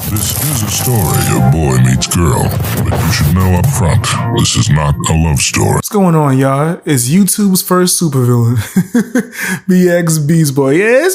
This is a story of boy meets girl, but you should know up front, this is not a love story. What's going on, y'all? It's YouTube's first supervillain, BXBeastBoy. Yeah,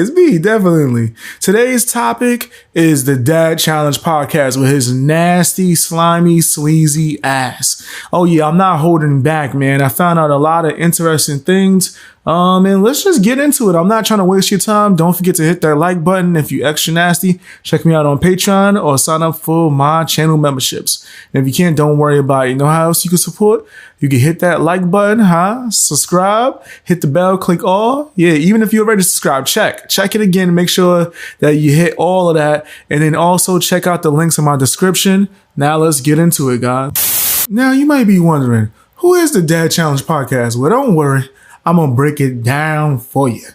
it's me, definitely. Today's topic is the Dad Challenge podcast with his nasty, slimy, sleazy ass. Oh yeah, I'm not holding back, man. I found out a lot of interesting things. And let's just get into it. I'm not trying to waste your time. Don't forget to hit that like button if you extra nasty. Check me out on Patreon or sign up for my channel memberships. And if you can't, don't worry about it. You know how else you can support? You can hit that like button, subscribe, hit the bell, click all. Yeah, even if you already subscribed, check it again. Make sure that you hit all of that. And then also check out the links in my description. Now let's get into it, guys. Now you might be wondering, who is the Dad Challenge podcast? Well, don't worry. I'm going to break it down for you.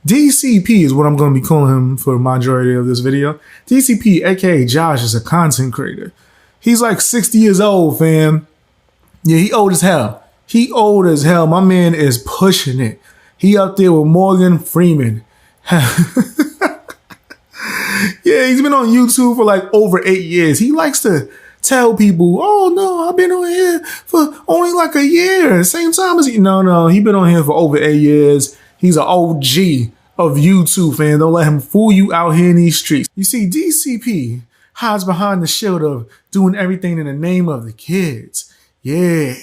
DCP is what I'm going to be calling him for the majority of this video. DCP, aka Josh, is a content creator. He's like 60 years old, fam. Yeah, he old as hell. My man is pushing it. He up there with Morgan Freeman. Yeah, he's been on YouTube for like over 8 years. He likes to tell people, oh no, I've been on here for only like a year. Same time as he. No, he been on here for over 8 years. He's an OG of YouTube, fam. Don't let him fool you out here in these streets. You see, DCP hides behind the shield of doing everything in the name of the kids. Yeah,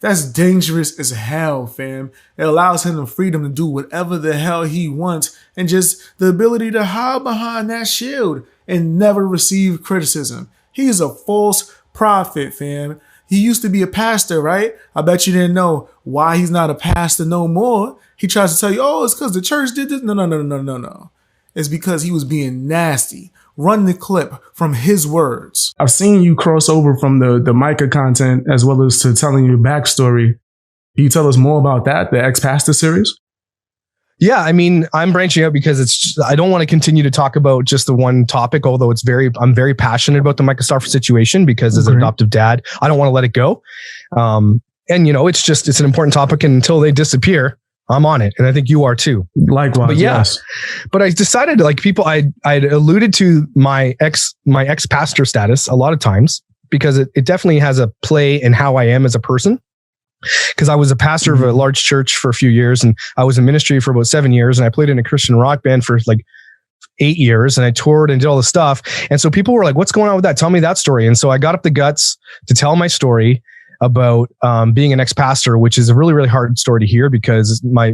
that's dangerous as hell, fam. It allows him the freedom to do whatever the hell he wants and just the ability to hide behind that shield and never receive criticism. He's a false prophet, fam. He used to be a pastor, right? I bet you didn't know why he's not a pastor no more. He tries to tell you, oh, it's because the church did this. No. It's because he was being nasty. Run the clip from his words. I've seen you cross over from the Micah content as well as to telling your backstory. Can you tell us more about that, the ex-pastor series? Yeah, I mean, I'm branching out because I don't want to continue to talk about just the one topic, although I'm very passionate about the Micah Stauffer situation because as an adoptive dad, I don't want to let it go. And it's an important topic, and until they disappear, I'm on it. And I think you are too. Likewise. But yeah, yes. But I decided, like, people, I'd alluded to my ex-pastor status a lot of times because it definitely has a play in how I am as a person. Because I was a pastor of a large church for a few years, and I was in ministry for about 7 years, and I played in a Christian rock band for like 8 years, and I toured and did all this stuff. And so people were like, what's going on with that? Tell me that story. And so I got up the guts to tell my story about being an ex-pastor, which is a really, really hard story to hear because my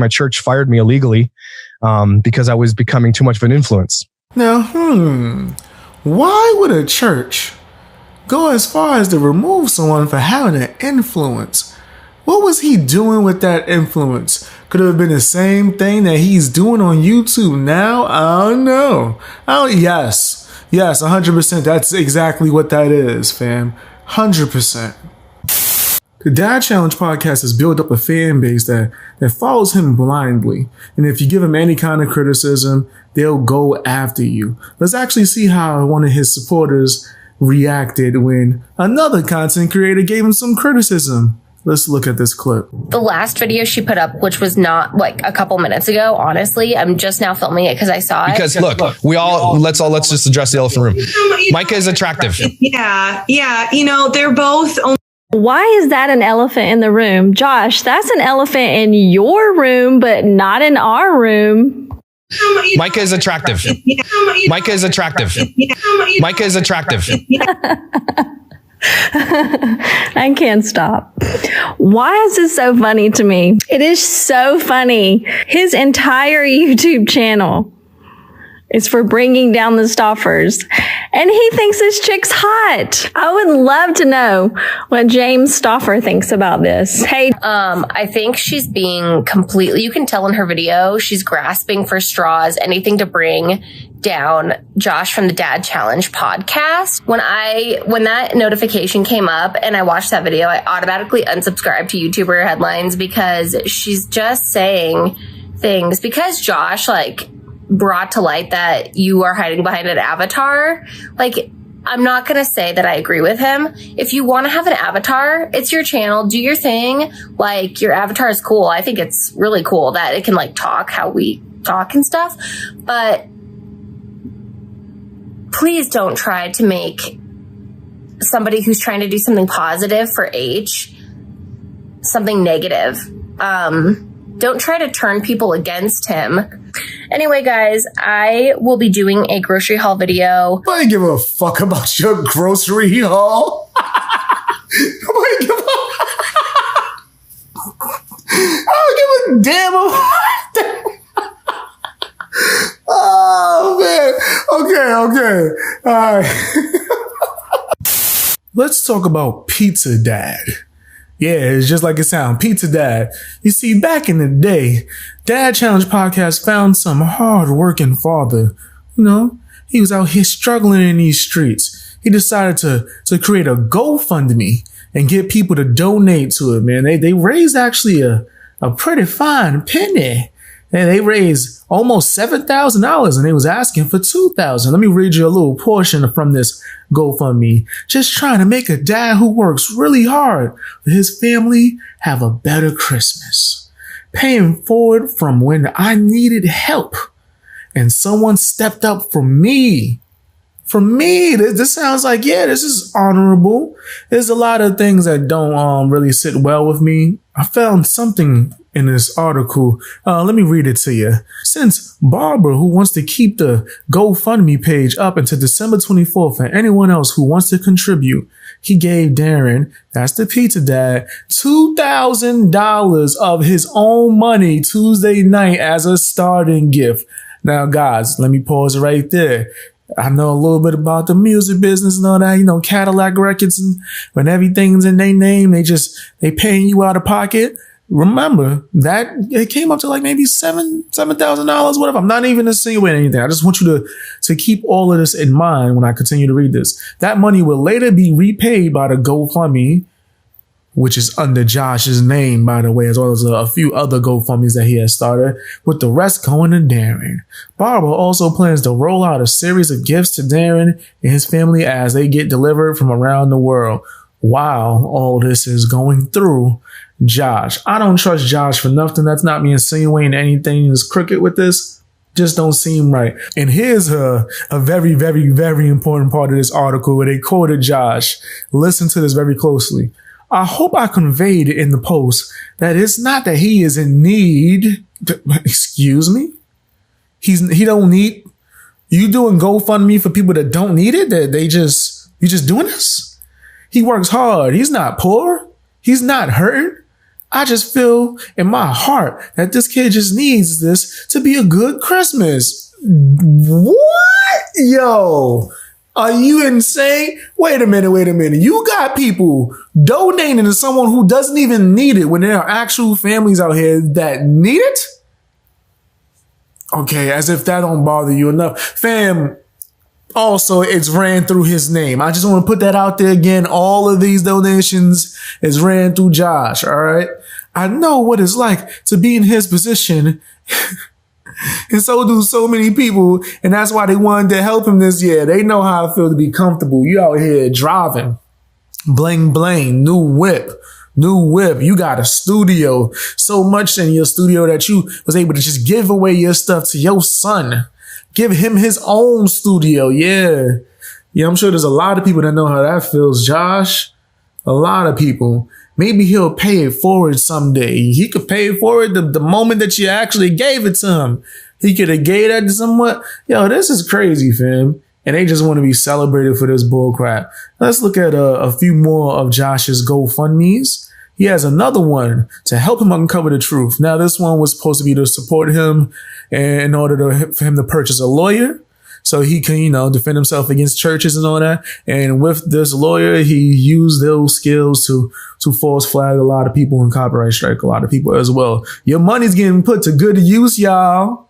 church fired me illegally because I was becoming too much of an influence. Now, why would a church go as far as to remove someone for having an influence? What was he doing with that influence? Could it have been the same thing that he's doing on YouTube now? I don't know. Yes, 100%. That's exactly what that is, fam. 100%. The Dad Challenge podcast has built up a fan base that follows him blindly. And if you give him any kind of criticism, they'll go after you. Let's actually see how one of his supporters reacted when another content creator gave him some criticism. Let's look at this clip. The last video she put up, which was not like a couple minutes ago, honestly, I'm just now filming it because I saw it. Because look, let's just address the elephant in the room. Micah is attractive. Yeah. They're both. Why is that an elephant in the room? Josh, that's an elephant in your room, but not in our room. Micah is attractive. Micah is attractive. Micah is attractive. I can't stop. Why is this so funny to me? It is so funny. His entire YouTube channel is for bringing down the Stauffers. And he thinks this chick's hot. I would love to know what James Stauffer thinks about this. Hey. I think she's being completely, you can tell in her video, she's grasping for straws, anything to bring down Josh from the Dad Challenge podcast. When that notification came up and I watched that video, I automatically unsubscribed to YouTuber headlines because she's just saying things because Josh, brought to light that you are hiding behind an avatar. I'm not going to say that I agree with him. If you want to have an avatar, it's your channel. Do your thing. Your avatar is cool. I think it's really cool that it can talk how we talk and stuff. But please don't try to make somebody who's trying to do something positive for H something negative. Don't try to turn people against him. Anyway, guys, I will be doing a grocery haul video. Nobody give a fuck about your grocery haul. Nobody give a... I don't give a damn about... Oh, man. Okay. All right. Let's talk about Pizza Dad. Yeah, it's just like it sounds. Pizza Dad. You see, back in the day, Dad Challenge Podcast found some hard-working father. You know, he was out here struggling in these streets. He decided to create a GoFundMe and get people to donate to it, man. They raised actually a pretty fine penny. And they raised almost $7,000 and they was asking for $2,000. Let me read you a little portion from this GoFundMe. Just trying to make a dad who works really hard for his family have a better Christmas. Paying forward from when I needed help and someone stepped up for me. For me, this sounds like, yeah, this is honorable. There's a lot of things that don't really sit well with me. I found something in this article. Let me read it to you. Since Barbara, who wants to keep the GoFundMe page up until December 24th, and anyone else who wants to contribute, he gave Darren, that's the Pizza Dad, $2,000 of his own money Tuesday night as a starting gift. Now, guys, let me pause right there. I know a little bit about the music business and all that, you know, Cadillac Records, and when everything's in their name, they paying you out of pocket. Remember that it came up to like maybe $7,000, whatever. I'm not even insinuating anything. I just want you to keep all of this in mind when I continue to read this. That money will later be repaid by the GoFundMe, which is under Josh's name, by the way, as well as a few other GoFundMes that he has started, with the rest going to Darren. Barbara also plans to roll out a series of gifts to Darren and his family as they get delivered from around the world while all this is going through Josh. I don't trust Josh for nothing. That's not me insinuating anything is crooked with this. Just don't seem right. And here's a very, very, very important part of this article where they quoted Josh. Listen to this very closely. I hope I conveyed in the post that it's not that he is in need. Excuse me? He don't need, you doing GoFundMe for people that don't need it? That you just doing this? He works hard. He's not poor. He's not hurting. I just feel in my heart that this kid just needs this to be a good Christmas. What? Yo. Are you insane? Wait a minute. You got people donating to someone who doesn't even need it when there are actual families out here that need it? Okay, as if that don't bother you enough. Fam, also, it's ran through his name. I just want to put that out there again. All of these donations is ran through Josh, all right? I know what it's like to be in his position. And so do so many people. And that's why they wanted to help him this year. They know how it feels to be comfortable. You out here driving. Bling, bling. New whip. You got a studio. So much in your studio that you was able to just give away your stuff to your son. Give him his own studio. Yeah. Yeah, I'm sure there's a lot of people that know how that feels, Josh. A lot of people. Maybe he'll pay it forward someday. He could pay it forward the moment that you actually gave it to him. He could have gave that to someone. Yo, this is crazy, fam. And they just want to be celebrated for this bullcrap. Let's look at a few more of Josh's GoFundMes. He has another one to help him uncover the truth. Now, this one was supposed to be to support him in order for him to purchase a lawyer, so he can, defend himself against churches and all that. And with this lawyer, he used those skills to false flag a lot of people and copyright strike a lot of people as well. Your money's getting put to good use, y'all.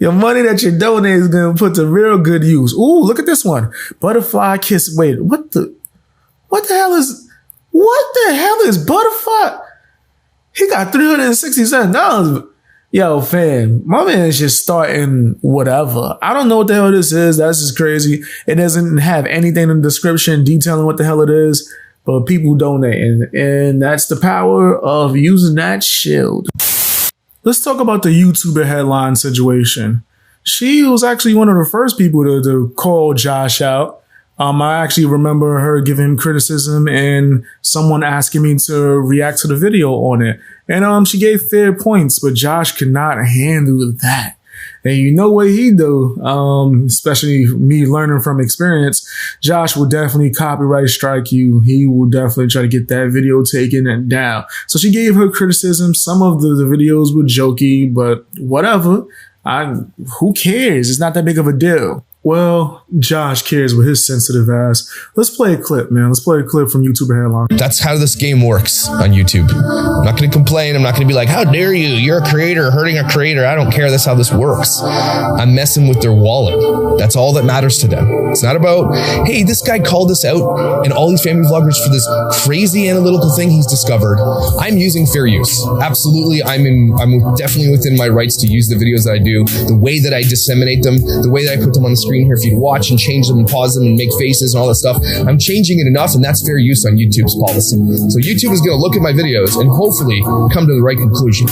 Your money that you donate is going to put to real good use. Ooh, look at this one. Butterfly kiss. Wait, what the hell is Butterfly? He got $367. Yo, fam, my man is just starting whatever. I don't know what the hell this is. That's just crazy. It doesn't have anything in the description detailing what the hell it is, but people donating. And that's the power of using that shield. Let's talk about the YouTuber headline situation. she was actually one of the first people to call Josh out. I actually remember her giving him criticism and someone asking me to react to the video on it. And she gave fair points, but Josh could not handle that. And you know what he do, especially me learning from experience, Josh will definitely copyright strike you. He will definitely try to get that video taken down. So she gave her criticism. Some of the videos were jokey, but whatever. Who cares? It's not that big of a deal. Well, Josh cares with his sensitive ass. Let's play a clip, man. Let's play a clip from YouTuber Headline. That's how this game works on YouTube. I'm not going to complain. I'm not going to be like, how dare you? You're a creator hurting a creator. I don't care. That's how this works. I'm messing with their wallet. That's all that matters to them. It's not about, hey, this guy called us out and all these family vloggers for this crazy analytical thing he's discovered. I'm using fair use. Absolutely. I'm definitely within my rights to use the videos that I do, the way that I disseminate them, the way that I put them on the screen here for you to watch and change them and pause them and make faces and all that stuff. I'm changing it enough, and that's fair use on YouTube's policy. So YouTube is going to look at my videos and hopefully come to the right conclusion.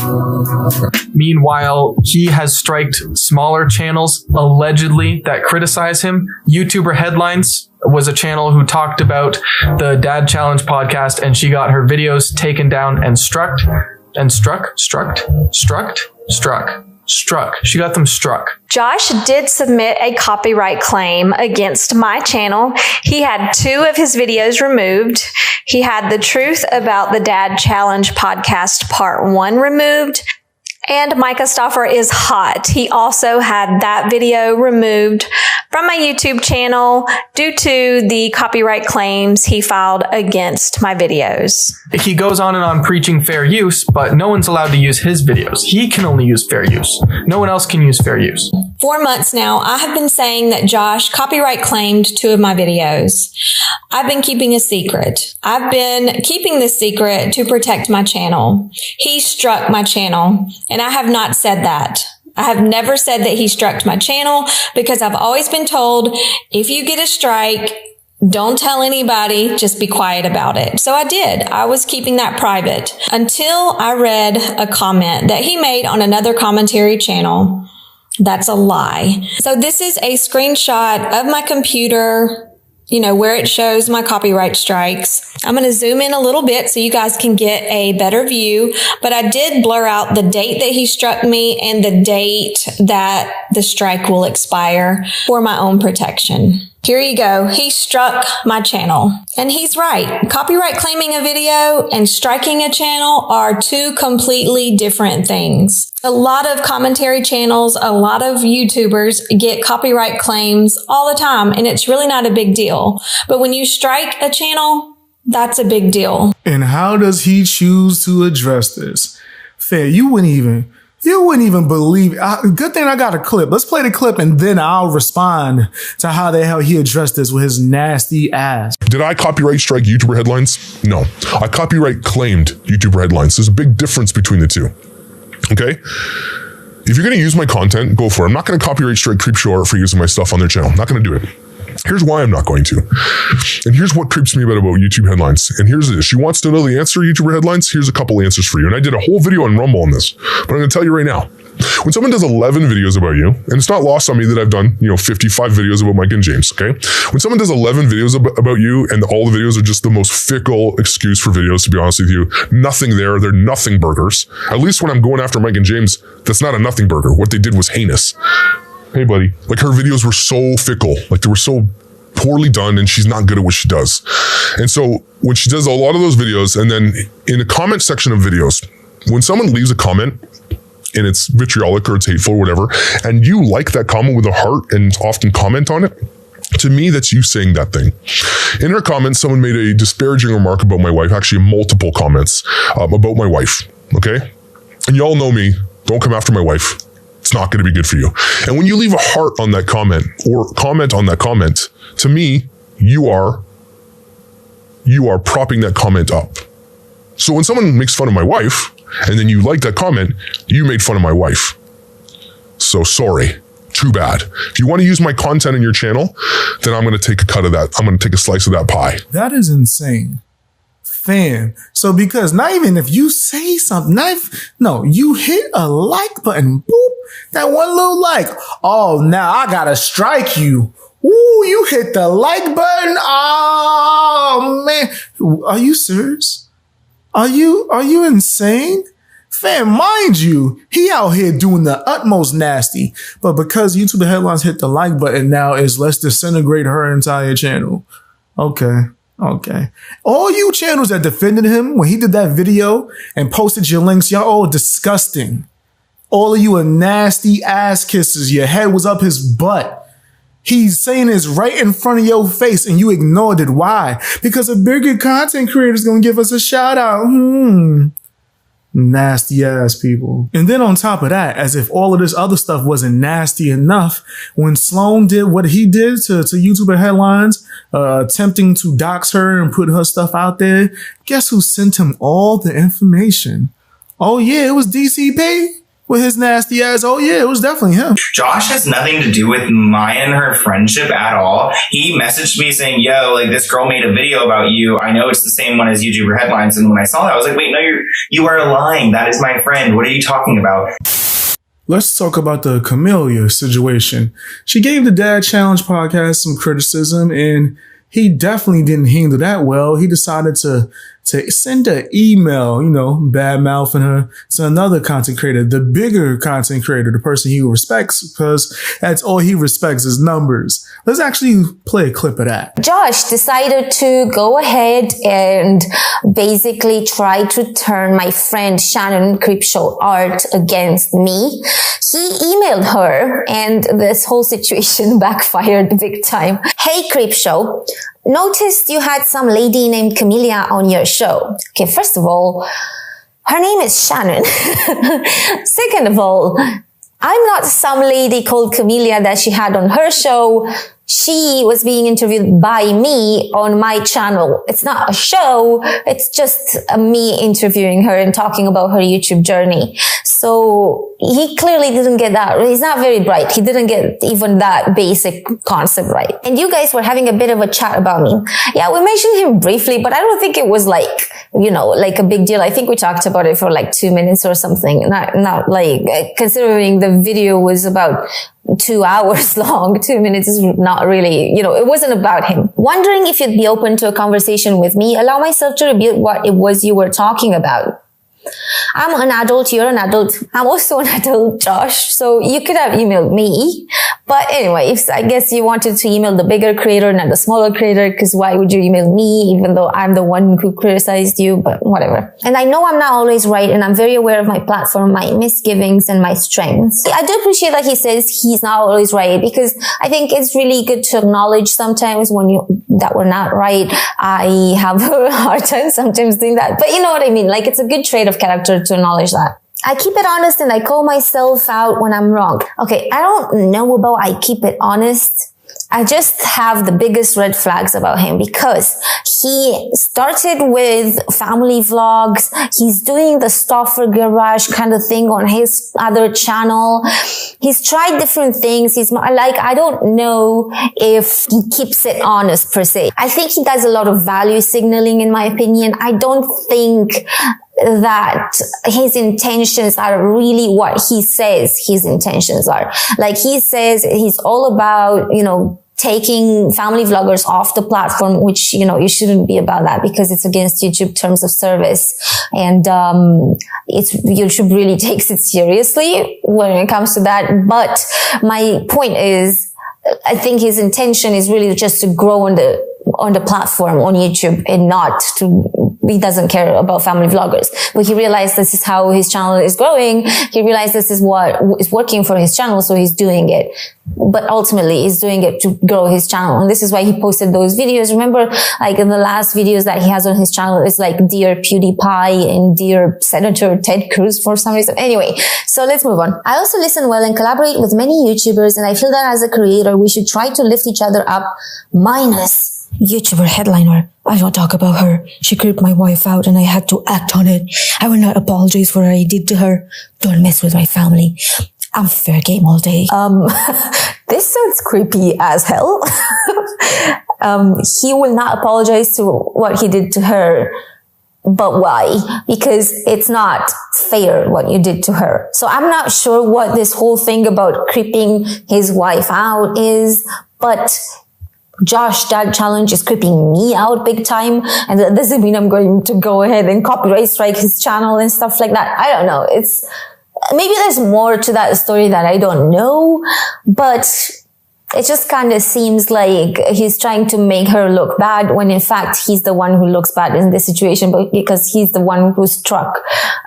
Meanwhile, he has striked smaller channels allegedly that criticize him. YouTuber Headlines was a channel who talked about the Dad Challenge podcast, and she got her videos taken down and struck. She got them struck. Josh did submit a copyright claim against my channel. He had 2 of his videos removed. He had the Truth About the Dad Challenge podcast part 1 removed. And Micah Stauffer is hot. He also had that video removed from my YouTube channel due to the copyright claims he filed against my videos. He goes on and on preaching fair use, but no one's allowed to use his videos. He can only use fair use. No one else can use fair use. 4 months now, I have been saying that Josh copyright claimed 2 of my videos. I've been keeping a secret. I've been keeping this secret to protect my channel. He struck my channel, and I have not said that. I have never said that he struck my channel because I've always been told, if you get a strike, don't tell anybody, just be quiet about it. So I did. I was keeping that private until I read a comment that he made on another commentary channel. That's a lie. So this is a screenshot of my computer, where it shows my copyright strikes. I'm going to zoom in a little bit so you guys can get a better view, but I did blur out the date that he struck me and the date that the strike will expire for my own protection. Here you go. He struck my channel. And he's right. Copyright claiming a video and striking a channel are 2 completely different things. A lot of commentary channels, a lot of YouTubers get copyright claims all the time, and it's really not a big deal. But when you strike a channel, that's a big deal. And how does he choose to address this? Fair, you wouldn't even believe it. Good thing I got a clip. Let's play the clip and then I'll respond to how the hell he addressed this with his nasty ass. Did I copyright strike YouTuber Headlines? No. I copyright claimed YouTuber Headlines. There's a big difference between the two. Okay? If you're going to use my content, go for it. I'm not going to copyright strike Creepshow Art for using my stuff on their channel. I'm not going to do it. Here's why I'm not going to. And here's what creeps me about YouTube Headlines. And here's it. She wants to know the answer, YouTuber Headlines. Here's a couple answers for you. And I did a whole video on Rumble on this, but I'm going to tell you right now. When someone does 11 videos about you, and it's not lost on me that I've done, 55 videos about Mike and James, okay? When someone does 11 videos about you and all the videos are just the most fickle excuse for videos, to be honest with you, nothing there, they're nothing burgers. At least when I'm going after Mike and James, that's not a nothing burger. What they did was heinous. Hey, buddy. Like, her videos were so fickle. Like, they were so poorly done, and she's not good at what she does. And so when she does a lot of those videos, and then in the comment section of videos, when someone leaves a comment and it's vitriolic or it's hateful or whatever, and you like that comment with a heart and often comment on it, to me, that's you saying that thing. In her comments, someone made a disparaging remark about my wife, actually multiple comments about my wife, okay? And y'all know me, don't come after my wife. It's not going to be good for you. And when you leave a heart on that comment or comment on that comment, to me, you are propping that comment up. So when someone makes fun of my wife and then you like that comment, you made fun of my wife. So sorry, too bad. If you want to use my content in your channel, then I'm going to take a cut of that. I'm going to take a slice of that pie. That is insane. Fam. So because not even if you say something, you hit a like button, boop, that one little like. Oh, now I gotta strike you. Ooh, you hit the like button. Oh man. Are you serious? Are you insane? Fam, mind you, he out here doing the utmost nasty. But because YouTube Headlines hit the like button now is let's disintegrate her entire channel. Okay. All you channels that defended him when he did that video and posted your links, y'all all disgusting. All of you are nasty ass kisses. Your head was up his butt. He's saying this right in front of your face and you ignored it. Why? Because a bigger content creator is going to give us a shout out. Nasty ass people. And then on top of that, as if all of this other stuff wasn't nasty enough, when Sloan did what he did to YouTuber Headlines, attempting to dox her and put her stuff out there, guess who sent him all the information? Oh yeah, it was DCP with his nasty ass. Oh yeah, it was definitely him. Josh has nothing to do with Maya and her friendship at all. He messaged me saying, yo, like this girl made a video about you. I know it's the same one as YouTuber Headlines. And when I saw that, I was like, wait, no, you are lying. That is my friend. What are you talking about? Let's talk about the Camellia situation. She gave the Dad Challenge podcast some criticism and he definitely didn't handle that well. He decided to send an email, bad mouthing her to another content creator, the bigger content creator, the person he respects, because that's all he respects is numbers. Let's actually play a clip of that. Josh decided to go ahead and basically try to turn my friend Shannon Creepshow Art against me. He emailed her and this whole situation backfired big time. Hey Creepshow, noticed you had some lady named Camellia on your show. Okay, first of all, her name is Shannon. Second of all, I'm not some lady called Camellia that she had on her show. She was being interviewed by me on my channel. It's not a show. It's just me interviewing her and talking about her YouTube journey. So he clearly didn't get that. He's not very bright. He didn't get even that basic concept right. And you guys were having a bit of a chat about me. Yeah, we mentioned him briefly, but I don't think it was like a big deal. I think we talked about it for like 2 minutes or something. Not like, considering the video was about 2 hours long, 2 minutes is not really, it wasn't about him. Wondering if you'd be open to a conversation with me. Allow myself to rebut what it was you were talking about. I'm an adult, you're an adult. I'm also an adult, Josh. So you could have emailed me. But anyway, I guess you wanted to email the bigger creator, not the smaller creator, because why would you email me, even though I'm the one who criticized you, but whatever. And I know I'm not always right, and I'm very aware of my platform, my misgivings, and my strengths. I do appreciate that he says he's not always right, because I think it's really good to acknowledge sometimes that we're not right. I have a hard time sometimes doing that. But you know what I mean? Like, it's a good trait of character to acknowledge that. I keep it honest and I call myself out when I'm wrong. Okay, I don't know about I keep it honest. I just have the biggest red flags about him because he started with family vlogs. He's doing the Stoffer Garage kind of thing on his other channel. He's tried different things. I don't know if he keeps it honest per se. I think he does a lot of value signaling, in my opinion. I don't think that his intentions are really what he says his intentions are. Like, he says he's all about, taking family vloggers off the platform, which, you shouldn't be about that because it's against YouTube terms of service. And, YouTube really takes it seriously when it comes to that. But my point is, I think his intention is really just to grow on the platform on YouTube and he doesn't care about family vloggers. But he realized this is how his channel is growing. He realized this is what is working for his channel, so he's doing it. But ultimately, he's doing it to grow his channel. And this is why he posted those videos. Remember, like, in the last videos that he has on his channel, it's like Dear PewDiePie and Dear Senator Ted Cruz for some reason. Anyway, so let's move on. I also listen well and collaborate with many YouTubers, and I feel that as a creator, we should try to lift each other up, minus YouTuber Headliner. I don't talk about her. She creeped my wife out and I had to act on it. I will not apologize for what I did to her. Don't mess with my family. I'm fair game all day. This sounds creepy as hell. He will not apologize to what he did to her. But why? Because it's not fair what you did to her. So I'm not sure what this whole thing about creeping his wife out is, but Josh Dad Challenge is creeping me out big time. And that doesn't mean I'm going to go ahead and copyright strike his channel and stuff like that. I don't know. Maybe there's more to that story that I don't know, but it just kind of seems like he's trying to make her look bad when in fact he's the one who looks bad in this situation, but because he's the one who struck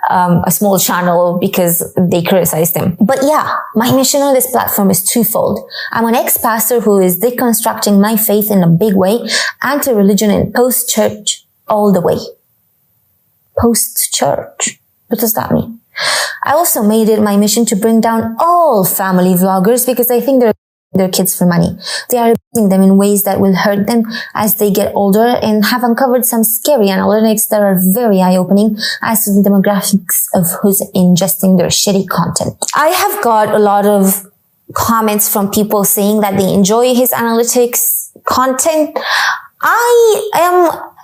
a small channel because they criticized him. But yeah, my mission on this platform is twofold. I'm an ex-pastor who is deconstructing my faith in a big way, anti-religion and post-church all the way. Post-church. What does that mean? I also made it my mission to bring down all family vloggers because I think they're their kids for money. They are abusing them in ways that will hurt them as they get older, and have uncovered some scary analytics that are very eye-opening as to the demographics of who's ingesting their shitty content. I have got a lot of comments from people saying that they enjoy his analytics content.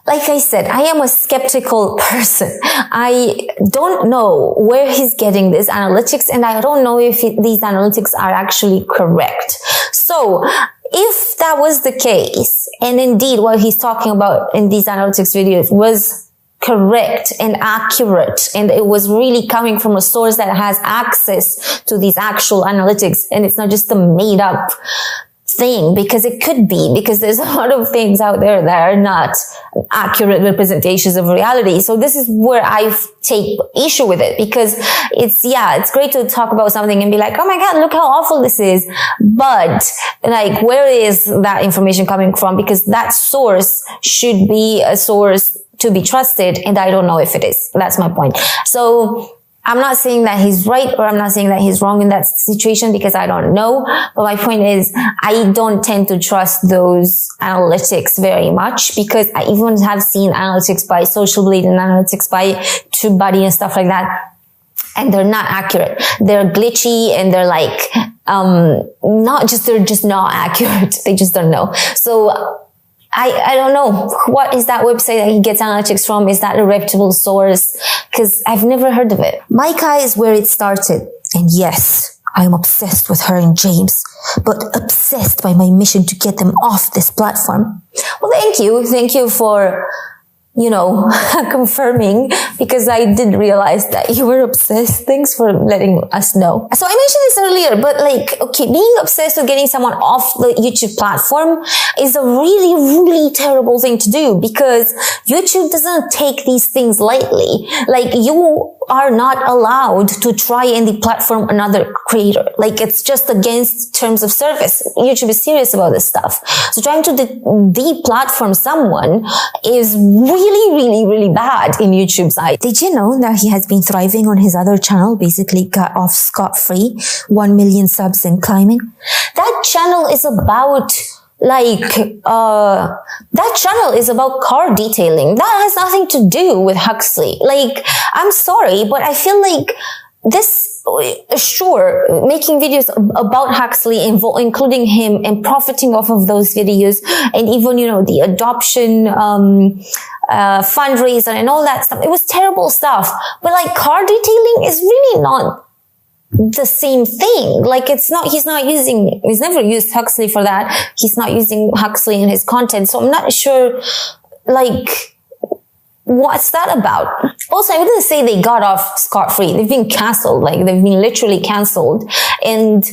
Like I said, I am a skeptical person. I don't know where he's getting this analytics, and I don't know if these analytics are actually correct. So if that was the case, and indeed what he's talking about in these analytics videos was correct and accurate, and it was really coming from a source that has access to these actual analytics, and it's not just a made up thing, because it could be, because there's a lot of things out there that are not accurate representations of reality. So this is where I take issue with it, because it's great to talk about something and be like, oh my God, look how awful this is. But like, where is that information coming from? Because that source should be a source to be trusted, and I don't know if it is. That's my point. So I'm not saying that he's right, or I'm not saying that he's wrong in that situation, because I don't know. But my point is, I don't tend to trust those analytics very much, because I even have seen analytics by Social Blade and analytics by TubeBuddy and stuff like that, and they're not accurate. They're glitchy, and they're like, they're just not accurate. They just don't know. So I don't know. What is that website that he gets analytics from? Is that a reputable source? Because I've never heard of it. Micah is where it started. And yes, I am obsessed with her and James, but obsessed by my mission to get them off this platform. Well, thank you. Thank you for, confirming, because I did realize that you were obsessed. Thanks for letting us know. So I mentioned this earlier, but being obsessed with getting someone off the YouTube platform is a really, really terrible thing to do, because YouTube doesn't take these things lightly. Like, you are not allowed to try and deplatform another creator. Like, it's just against terms of service. YouTube is serious about this stuff. So trying to deplatform someone is really, really, really bad in YouTube's eyes. Did you know that he has been thriving on his other channel, basically got off scot-free, 1 million subs and climbing? That channel is about that channel is about car detailing. That has nothing to do with Huxley. Like, I'm sorry, but I feel like this, sure, making videos about Huxley, including him, and profiting off of those videos, and even, the adoption, fundraiser and all that stuff. It was terrible stuff. But like, car detailing is really not the same thing. Like, he's never used Huxley for that. He's not using Huxley in his content. So I'm not sure, what's that about? Also, I wouldn't say they got off scot-free. They've been canceled. They've been literally canceled. And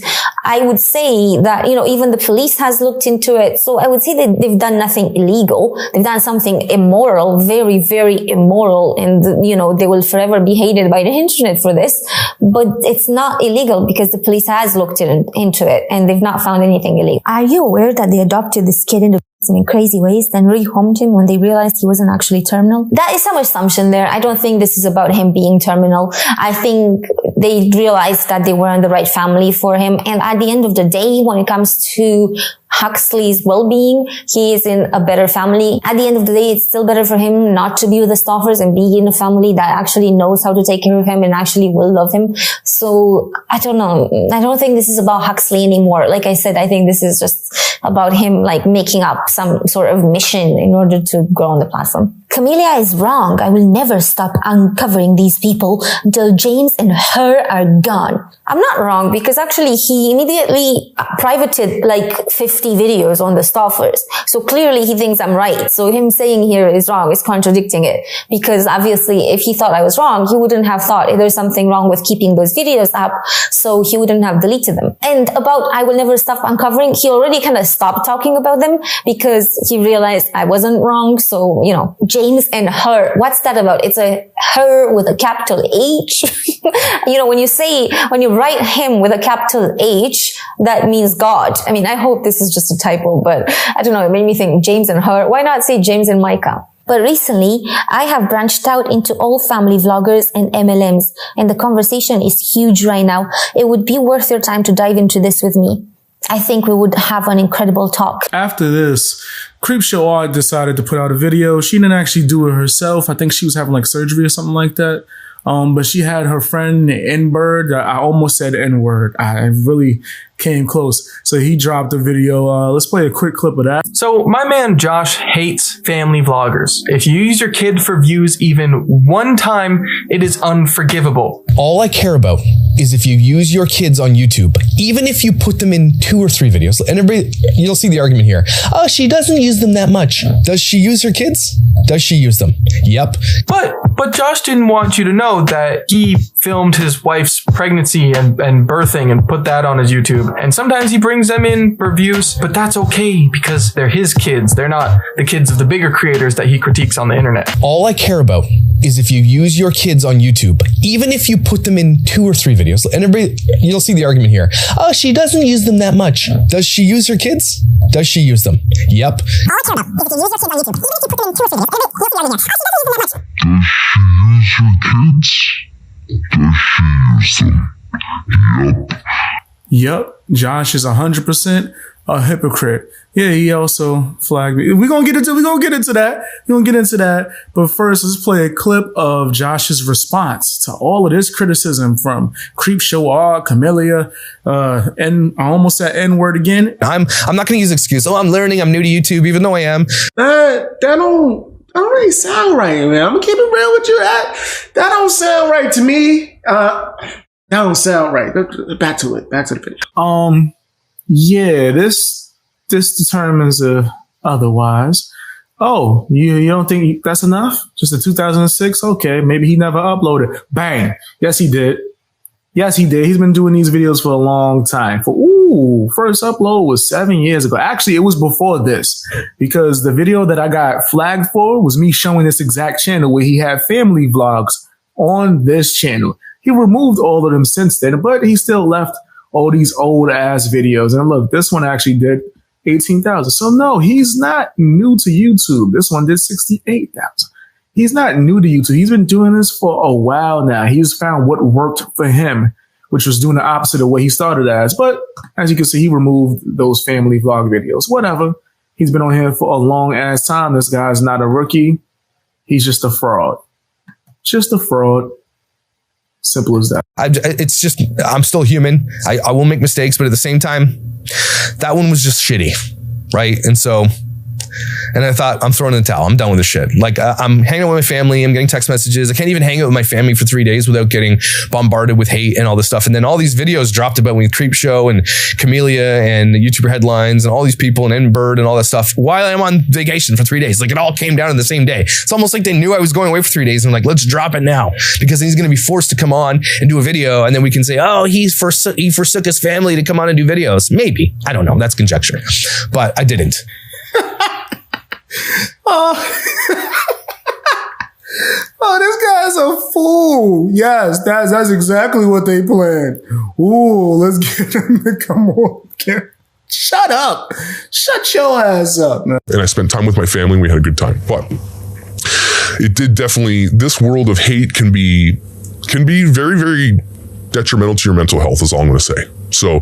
I would say that, even the police has looked into it. So I would say that they've done nothing illegal. They've done something immoral, very, very immoral. And, they will forever be hated by the internet for this. But it's not illegal, because the police has looked into it, and they've not found anything illegal. Are you aware that they adopted this kid into in crazy ways, then rehomed him when they realized he wasn't actually terminal? That is some assumption there. I don't think this is about him being terminal. I think they realized that they weren't the right family for him. And at the end of the day, when it comes to Huxley's well-being, he is in a better family. At the end of the day, it's still better for him not to be with the Stoffers and be in a family that actually knows how to take care of him and actually will love him. So I don't know. I don't think this is about Huxley anymore. Like I said, I think this is just about him making up some sort of mission in order to grow on the platform. Camellia is wrong. I will never stop uncovering these people until James and her are gone. I'm not wrong, because actually he immediately privated like 50 videos on the Stoffers. So clearly he thinks I'm right. So him saying here is wrong is contradicting it, because obviously if he thought I was wrong, he wouldn't have thought there's something wrong with keeping those videos up. So he wouldn't have deleted them. And about I will never stop uncovering, he already kind of stopped talking about them because he realized I wasn't wrong. So, you know, James and her, what's that about? It's a her with a capital H. You know, when you write him with a capital H, that means God. I mean, I hope this is just a typo, but I don't know. It made me think James and her. Why not say James and Micah? But recently, I have branched out into all family vloggers and MLMs, and the conversation is huge right now. It would be worth your time to dive into this with me. I think we would have an incredible talk. After this, Creepshow Art decided to put out a video. She didn't actually do it herself. I think she was having like surgery or something like that. But she had her friend, the N-Bird. I almost said N-word. I really came close. So he dropped a video. Let's play a quick clip of that. So my man Josh hates family vloggers. If you use your kid for views even one time, it is unforgivable. All I care about is if you use your kids on YouTube, even if you put them in 2 or 3 videos, and everybody, you'll see the argument here. Oh, she doesn't use them that much. Does she use her kids? Does she use them? Yep. But Josh didn't want you to know that he filmed his wife's pregnancy and birthing and put that on his YouTube. And sometimes he brings them in for views, but that's okay because they're his kids. They're not the kids of the bigger creators that he critiques on the internet. All I care about is if you use your kids on YouTube, even if you put them in 2 or 3 videos, and everybody, you'll see the argument here. Oh, she doesn't use them that much. Does she use her kids? Does she use them? Yep. All I care about is if you use your kids on YouTube, even if you put them in 2 or 3 videos, you'll see the argument here. Oh, she doesn't use them that much. Does she use her kids? Does she use them? Yep. Yep. Josh is 100% a hypocrite. Yeah, he also flagged me. We're gonna get into that. But first, let's play a clip of Josh's response to all of this criticism from Creepshow Art, Camellia, and I almost said N-word again. I'm not gonna use excuse. Oh, I'm learning. I'm new to YouTube, even though I am. That don't really sound right, man. I'm gonna keep it real with you. That don't sound right to me. That don't sound right. Back to the video. Yeah, this determines otherwise. Oh, you don't think that's enough? Just a 2006? Okay, maybe he never uploaded. Bang. Yes, he did. He's been doing these videos for a long time. First upload was 7 years ago. Actually, it was before this, because the video that I got flagged for was me showing this exact channel where he had family vlogs on this channel. He removed all of them since then, but he still left all these old ass videos. And look, this one actually did 18,000. So no, he's not new to YouTube. This one did 68,000. He's not new to YouTube. He's been doing this for a while now. He's found what worked for him, which was doing the opposite of what he started as. But as you can see, he removed those family vlog videos. Whatever. He's been on here for a long ass time. This guy's not a rookie. He's just a fraud. Just a fraud. Simple as that. I'm still human. I will make mistakes, but at the same time, that one was just shitty. Right. And I thought, I'm throwing in the towel. I'm done with this shit. Like, I'm hanging out with my family. I'm getting text messages. I can't even hang out with my family for 3 days without getting bombarded with hate and all this stuff. And then all these videos dropped about me with Creepshow and Camellia and the YouTuber headlines and all these people and N-Bird and all that stuff while I'm on vacation for 3 days. Like, it all came down in the same day. It's almost like they knew I was going away for 3 days and like, let's drop it now, because he's going to be forced to come on and do a video. And then we can say, oh, he forsook his family to come on and do videos. Maybe. I don't know. That's conjecture. But I didn't. This guy's a fool. Yes, that's exactly what they planned. Ooh, let's get him to come on. Shut up. Shut your ass up, man. And I spent time with my family and we had a good time. But it did definitely, this world of hate can be very, very detrimental to your mental health, is all I'm going to say. So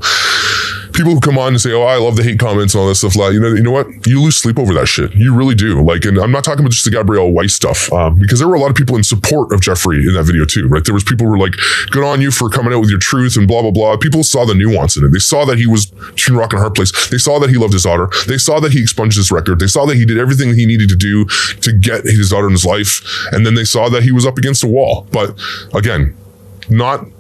people who come on and say, oh, I love the hate comments and all that stuff, like, you know what? You lose sleep over that shit. You really do. Like, and I'm not talking about just the Gabrielle Weiss stuff, because there were a lot of people in support of Jeffree in that video too, right? There was people who were like, good on you for coming out with your truth and blah, blah, blah. People saw the nuance in it. They saw that he was between rock and a hard place. They saw that he loved his daughter. They saw that he expunged his record. They saw that he did everything he needed to do to get his daughter in his life. And then they saw that he was up against a wall. But again, that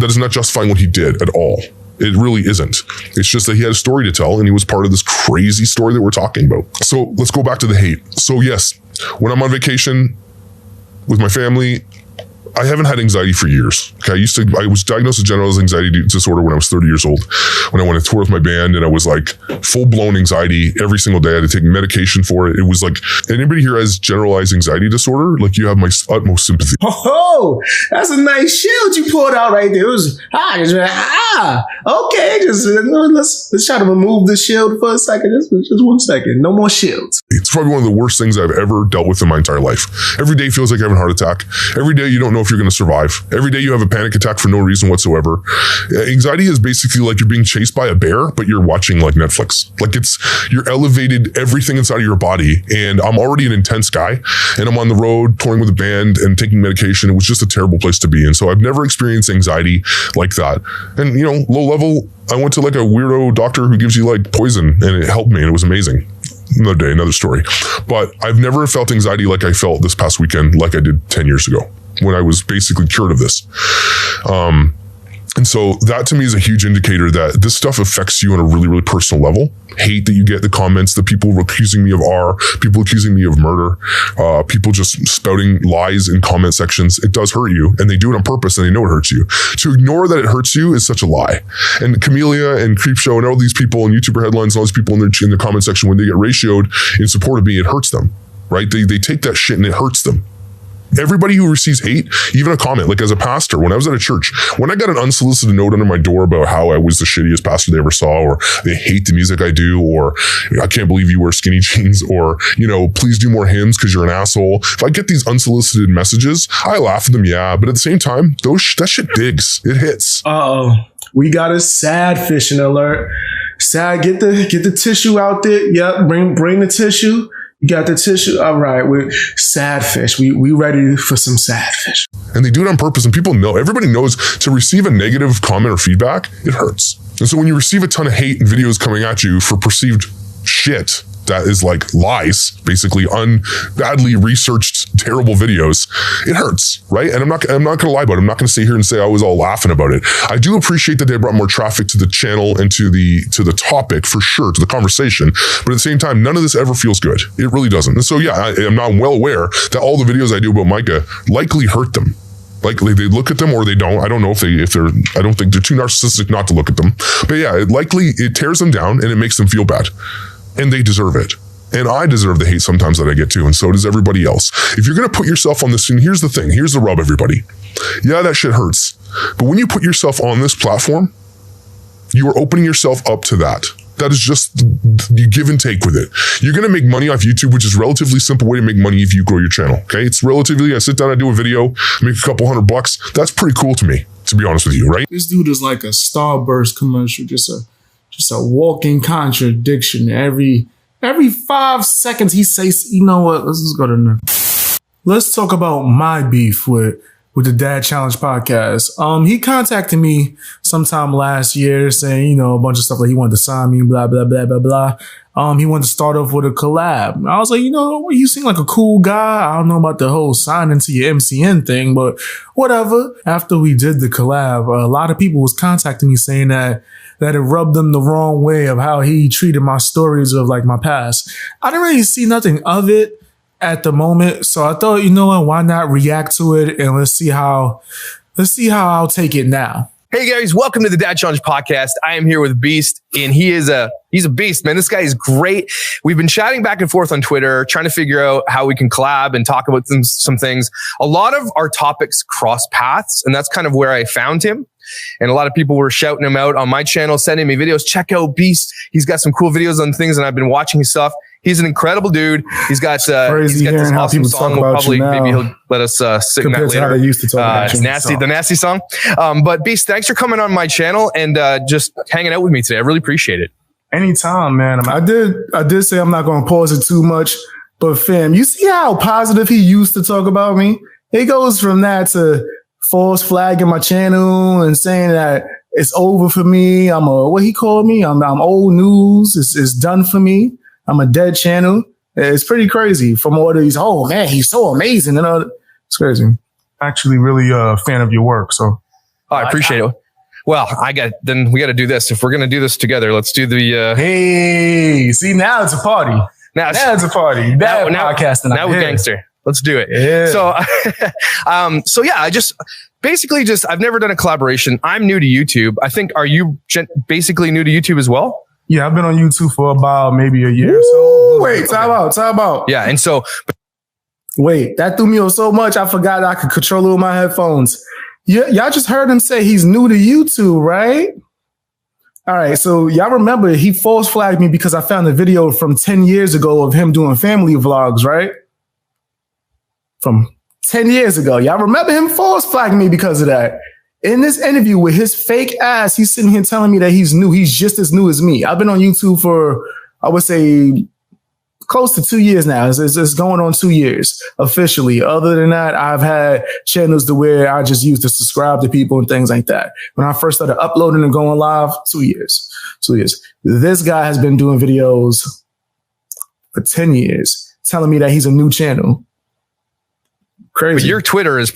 is not justifying what he did at all. It really isn't. It's just that he had a story to tell and he was part of this crazy story that we're talking about. So let's go back to the hate. So yes, when I'm on vacation with my family, I haven't had anxiety for years. Okay, I was diagnosed with generalized anxiety disorder when I was 30 years old. When I went to tour with my band, and I was like full blown anxiety every single day. I had to take medication for it. It was like, anybody here has generalized anxiety disorder? Like, you have my utmost sympathy. Oh, that's a nice shield you pulled out right there. It was okay. Let's try to remove the shield for a second. Just 1 second. No more shields. It's probably one of the worst things I've ever dealt with in my entire life. Every day feels like having a heart attack. Every day you don't know if you're going to survive. Every day you have a panic attack for no reason whatsoever. Anxiety is basically like you're being chased by a bear, but you're watching like Netflix. Like, you're elevated everything inside of your body. And I'm already an intense guy, and I'm on the road touring with a band and taking medication. It was just a terrible place to be. And so I've never experienced anxiety like that. And, you know, low level, I went to like a weirdo doctor who gives you like poison, and it helped me, and it was amazing. Another day, another story. But I've never felt anxiety like I felt this past weekend, like I did 10 years ago, when I was basically cured of this. And so that to me is a huge indicator that this stuff affects you on a really, really personal level. Hate that you get, the comments, the people accusing me of people accusing me of murder, people just spouting lies in comment sections. It does hurt you, and they do it on purpose, and they know it hurts you. To ignore that it hurts you is such a lie. And Camellia and Creepshow and all these people and YouTuber headlines and all these people in the comment section, when they get ratioed in support of me, it hurts them, right? They take that shit and it hurts them. Everybody who receives hate, even a comment, like as a pastor, when I was at a church, when I got an unsolicited note under my door about how I was the shittiest pastor they ever saw, or they hate the music I do, or I can't believe you wear skinny jeans, or, you know, please do more hymns because you're an asshole. If I get these unsolicited messages, I laugh at them, yeah, but at the same time, that shit digs. It hits. Uh-oh. We got a sad fishing alert. Sad, get the tissue out there. Yep, bring the tissue. You got the tissue. All right, we're sad fish. We ready for some sad fish. And they do it on purpose, and people know, everybody knows, to receive a negative comment or feedback, it hurts. And so when you receive a ton of hate and videos coming at you for perceived shit that is like lies, basically badly researched, terrible videos, it hurts, right? And I'm not going to lie about it. I'm not going to sit here and say I was all laughing about it. I do appreciate that they brought more traffic to the channel and to the topic, for sure, to the conversation. But at the same time, none of this ever feels good. It really doesn't. And so, yeah, I'm now well aware that all the videos I do about Micah likely hurt them. Like, they look at them or they don't. I don't know if they're, I don't think they're too narcissistic not to look at them. But yeah, it tears them down and it makes them feel bad. And they deserve it. And I deserve the hate sometimes that I get too. And so does everybody else. If you're going to put yourself on this, and here's the thing, here's the rub, everybody. Yeah, that shit hurts. But when you put yourself on this platform, you are opening yourself up to that. That is just, you give and take with it. You're going to make money off YouTube, which is a relatively simple way to make money if you grow your channel. Okay. It's relatively, I sit down, I do a video, make a couple $100. That's pretty cool to me, to be honest with you, right? This dude is like a Starburst commercial, just a walking contradiction. Every 5 seconds he says, you know what, let's just go to the Let's talk about my beef with the Dad Challenge podcast. He contacted me sometime last year saying, you know, a bunch of stuff like he wanted to sign me, blah, blah, blah, blah, blah. He wanted to start off with a collab. I was like, you know, you seem like a cool guy. I don't know about the whole signing to your MCN thing, but whatever. After we did the collab, a lot of people was contacting me saying that it rubbed them the wrong way of how he treated my stories of like my past. I didn't really see nothing of it at the moment. So I thought, you know what, why not react to it, and let's see how I'll take it now. Hey guys, welcome to the Dad Challenge podcast. I am here with Beast, and he's a beast, man. This guy is great. We've been chatting back and forth on Twitter, trying to figure out how we can collab and talk about some things. A lot of our topics cross paths, and that's kind of where I found him. And a lot of people were shouting him out on my channel, sending me videos. Check out Beast. He's got some cool videos on things, and I've been watching his stuff. He's an incredible dude. He's got Crazy this hearing how awesome people song. talk We'll about you maybe now he'll let us sing that compared to how later. they used to talk about It's you. nasty, the nasty song. But Beast, thanks for coming on my channel and just hanging out with me today. I really appreciate it. Anytime, man. I did say I'm not going to pause it too much, but fam, you see how positive he used to talk about me? It goes from that to false flagging my channel and saying that it's over for me. I'm what he called me? I'm old news. It's done for me. I'm a dead channel. It's pretty crazy from all these. Oh man, he's so amazing. And it's crazy. Actually, really a fan of your work. So I appreciate it. Well, then we got to do this. If we're going to do this together, let's do the, hey, see, now it's a party. Now it's a party. Now podcasting. Now we're gangster. Let's do it. Yeah. So yeah, I've never done a collaboration. I'm new to YouTube. I think, are you basically new to YouTube as well? Yeah, I've been on YouTube for about maybe a year or so. Wait, time out. Yeah. And so, wait, that threw me off so much. I forgot I could control it with my headphones. Yeah, y'all just heard him say he's new to YouTube, right? All right. So y'all remember he false flagged me because I found a video from 10 years ago of him doing family vlogs, right? From 10 years ago. Y'all remember him false flagging me because of that. In this interview with his fake ass, he's sitting here telling me that he's new. He's just as new as me. I've been on YouTube for, I would say, close to 2 years now. It's going on 2 years officially. Other than that, I've had channels to where I just used to subscribe to people and things like that. When I first started uploading and going live, 2 years. 2 years. This guy has been doing videos for 10 years, telling me that he's a new channel. Crazy. But your Twitter is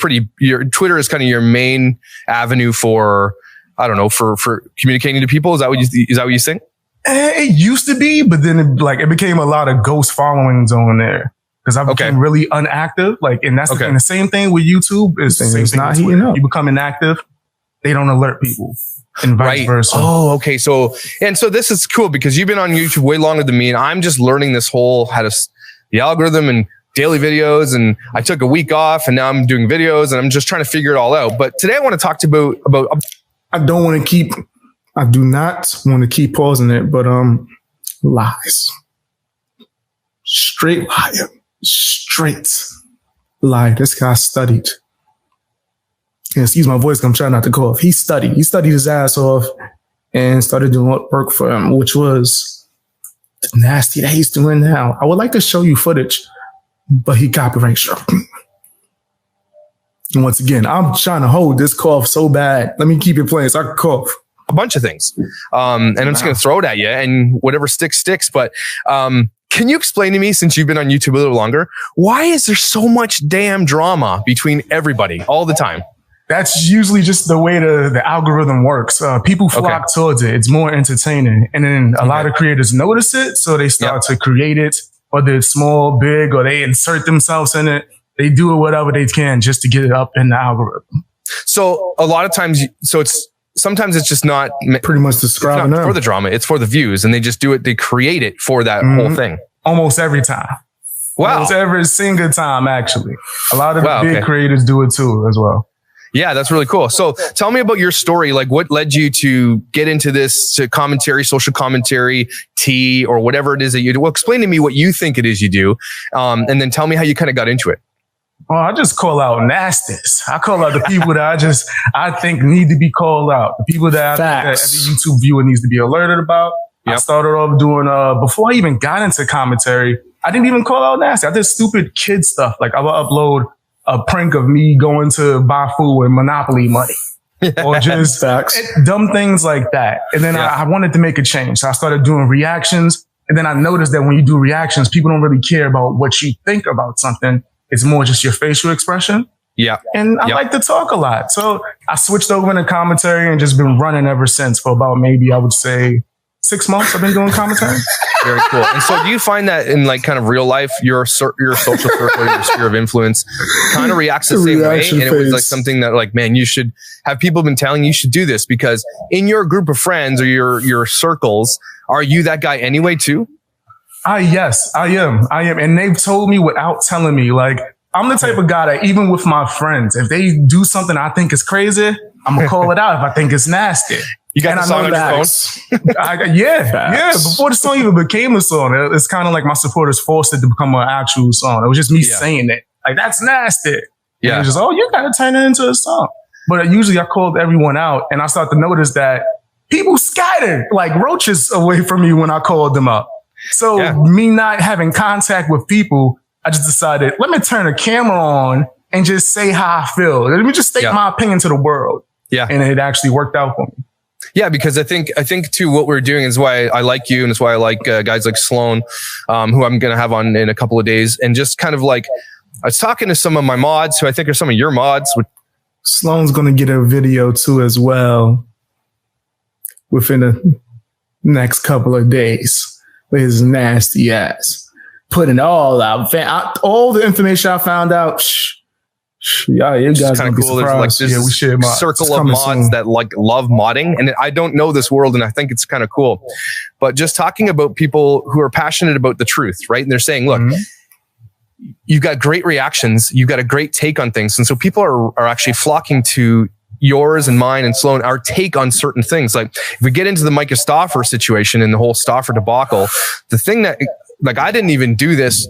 kind of your main avenue for, I don't know, for communicating to people. Is that what you think? It used to be, but then it became a lot of ghost followings on there because I became really unactive. And that's the same thing with YouTube. Is the same thing. Not heating up. You become inactive, they don't alert people, and vice versa. Oh, okay. So this is cool because you've been on YouTube way longer than me, and I'm just learning this whole the algorithm and daily videos. And I took a week off, and now I'm doing videos, and I'm just trying to figure it all out. But today I want to talk to you about. I do not want to keep pausing it, but lies. Straight liar. Straight lie. This guy studied. And excuse my voice, I'm trying not to cough. He studied his ass off and started doing what worked for him, which was nasty that he's doing now. I would like to show you footage, but he copyright struck. And once again, I'm trying to hold this cough so bad. Let me keep it playing so I can cough. A bunch of things. And I'm just going to throw it at you, and whatever sticks. But can you explain to me, since you've been on YouTube a little longer, why is there so much damn drama between everybody all the time? That's usually just the way the algorithm works. People flock towards it. It's more entertaining. And then a lot of creators notice it, so they start to create it, whether it's small, big, or they insert themselves in it. They do it whatever they can just to get it up in the algorithm. So a lot of times, sometimes it's just not pretty much describing for the drama. It's for the views, and they just do it. They create it for that whole thing. Almost every time. Wow. Almost every single time, actually. A lot of the big creators do it too, as well. Yeah, that's really cool. So tell me about your story. Like, what led you to get into this, to commentary, social commentary, tea, or whatever it is that you do? Well, explain to me what you think it is you do. And then tell me how you kind of got into it. Well, I just call out nasties. I call out the people that I think need to be called out. The people that every YouTube viewer needs to be alerted about. Yep. I started off doing, before I even got into commentary, I didn't even call out nasty. I did stupid kid stuff. Like I would upload a prank of me going to buy food with Monopoly money. Or just dumb things like that. And then I wanted to make a change. So I started doing reactions. And then I noticed that when you do reactions, people don't really care about what you think about something. It's more just your facial expression. Yeah. And I like to talk a lot. So I switched over into commentary and just been running ever since for about maybe, I would say, 6 months I've been doing commentary. Very cool. And so do you find that in like kind of real life, your social circle, your sphere of influence kind of reacts the same way? And it was like something that like, man, you should have people been telling you should do this, because in your group of friends or your circles, are you that guy anyway too? Yes, I am. And they've told me without telling me, like, I'm the type of guy that even with my friends, if they do something I think is crazy, I'm going to call it out if I think it's nasty. You got the song on your phone? Yeah. Before the song even became a song, it's kind of like my supporters forced it to become an actual song. It was just me saying it. Like, that's nasty. Yeah. And it was just, you got to turn it into a song. But usually I called everyone out, and I start to notice that people scattered like roaches away from me when I called them up. So me not having contact with people, I just decided, let me turn the camera on and just say how I feel. Let me just state my opinion to the world. Yeah. And it actually worked out for me. Yeah, because I think too, what we're doing is why I like you, and it's why I like guys like Sloan, who I'm going to have on in a couple of days. And just kind of like, I was talking to some of my mods who I think are some of your mods. Sloan's going to get a video too as well within the next couple of days with his nasty ass. Putting it all out. All the information I found out. Yeah, you guys kind of cool. There's like this circle of mods that like love modding, and I don't know this world, and I think it's kind of cool. But just talking about people who are passionate about the truth, right? And they're saying, look, you've got great reactions, you've got a great take on things, and so people are actually flocking to yours and mine and Sloan, our take on certain things. Like if we get into the Micah Stauffer situation and the whole Stauffer debacle, the thing that like I didn't even do this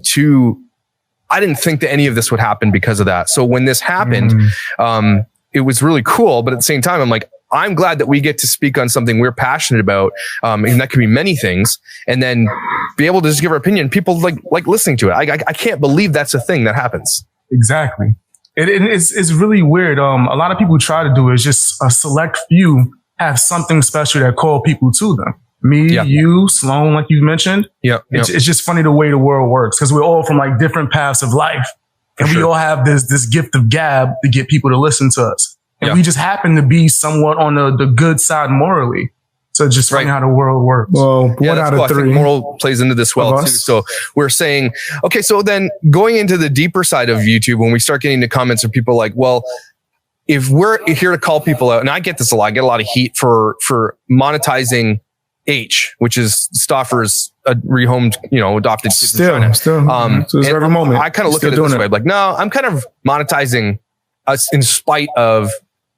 I didn't think that any of this would happen because of that. So when this happened, it was really cool. But at the same time, I'm like, I'm glad that we get to speak on something we're passionate about. And that could be many things, and then be able to just give our opinion. People like listening to it. I can't believe that's a thing that happens. Exactly. It's really weird. A lot of people try to do it. It's just a select few have something special that call people to them. Me, you, Sloan, like you mentioned. It's just funny the way the world works, because we're all from like different paths of life. And we all have this gift of gab to get people to listen to us. And we just happen to be somewhat on the good side morally. So it's just funny how the world works. Well, one out of three. I think moral plays into this well too. So we're saying, okay, so then going into the deeper side of YouTube, when we start getting the comments of people like, well, if we're here to call people out, and I get this a lot, I get a lot of heat for monetizing H, which is Stauffer's rehomed, adopted kids in China. So it's every moment. I kind of look at it this way, like, no, I'm kind of monetizing us in spite of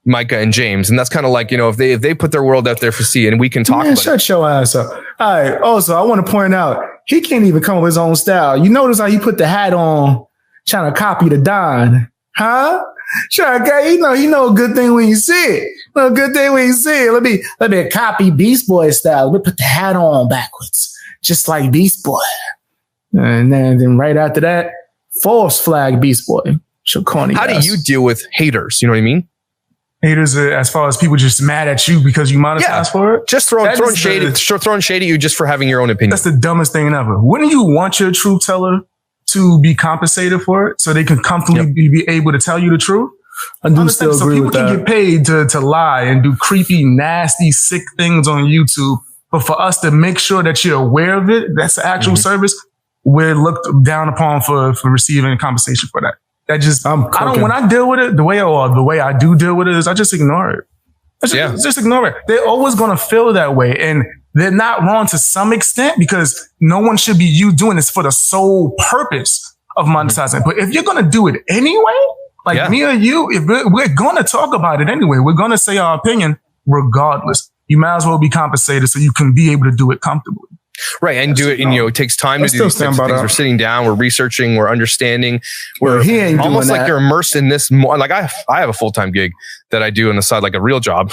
Micah and James, and that's kind of like, if they put their world out there for see, and we can talk. Shut your ass up. All right. Also, I want to point out he can't even come up with his own style. You notice how he put the hat on, trying to copy the Don, huh? He know a good thing when you see it. A good thing when you see it. Let me copy Beast Boy style. Let me put the hat on backwards, just like Beast Boy. And then right after that, false flag Beast Boy. How do you deal with haters? You know what I mean? Haters, as far as people just mad at you because you monetize for it? Just throwing shade at you just for having your own opinion. That's the dumbest thing ever. Wouldn't you want your truth teller to be compensated for it so they can comfortably be able to tell you the truth? I do still agree with that. So people can get paid to lie and do creepy, nasty, sick things on YouTube. But for us to make sure that you're aware of it, that's the actual service, we're looked down upon for receiving compensation for that. That just, when I deal with it, the way I do deal with it is I just ignore it. Just ignore it. They're always going to feel that way. And they're not wrong to some extent, because no one should be you doing this for the sole purpose of monetizing. But if you're going to do it anyway, like me or you, if we're going to talk about it anyway, we're going to say our opinion regardless. You might as well be compensated so you can be able to do it comfortably. Right. And do it. And, it takes time to do these types of things. We're sitting down, we're researching, we're understanding. We're almost like you're immersed in this more. Like I have a full-time gig that I do on the side, like a real job.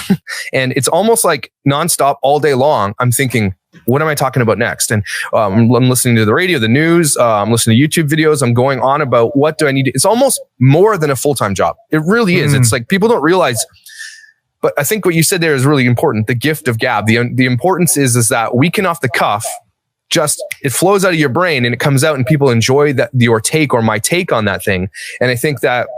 And it's almost like nonstop all day long. I'm thinking, what am I talking about next? And I'm listening to the radio, the news. I'm listening to YouTube videos. I'm going on about what do I need to. It's almost more than a full-time job. It really is. It's like people don't realize. But I think what you said there is really important. The gift of gab. The importance is that we can off the cuff, just it flows out of your brain and it comes out and people enjoy your take or my take on that thing. And I think that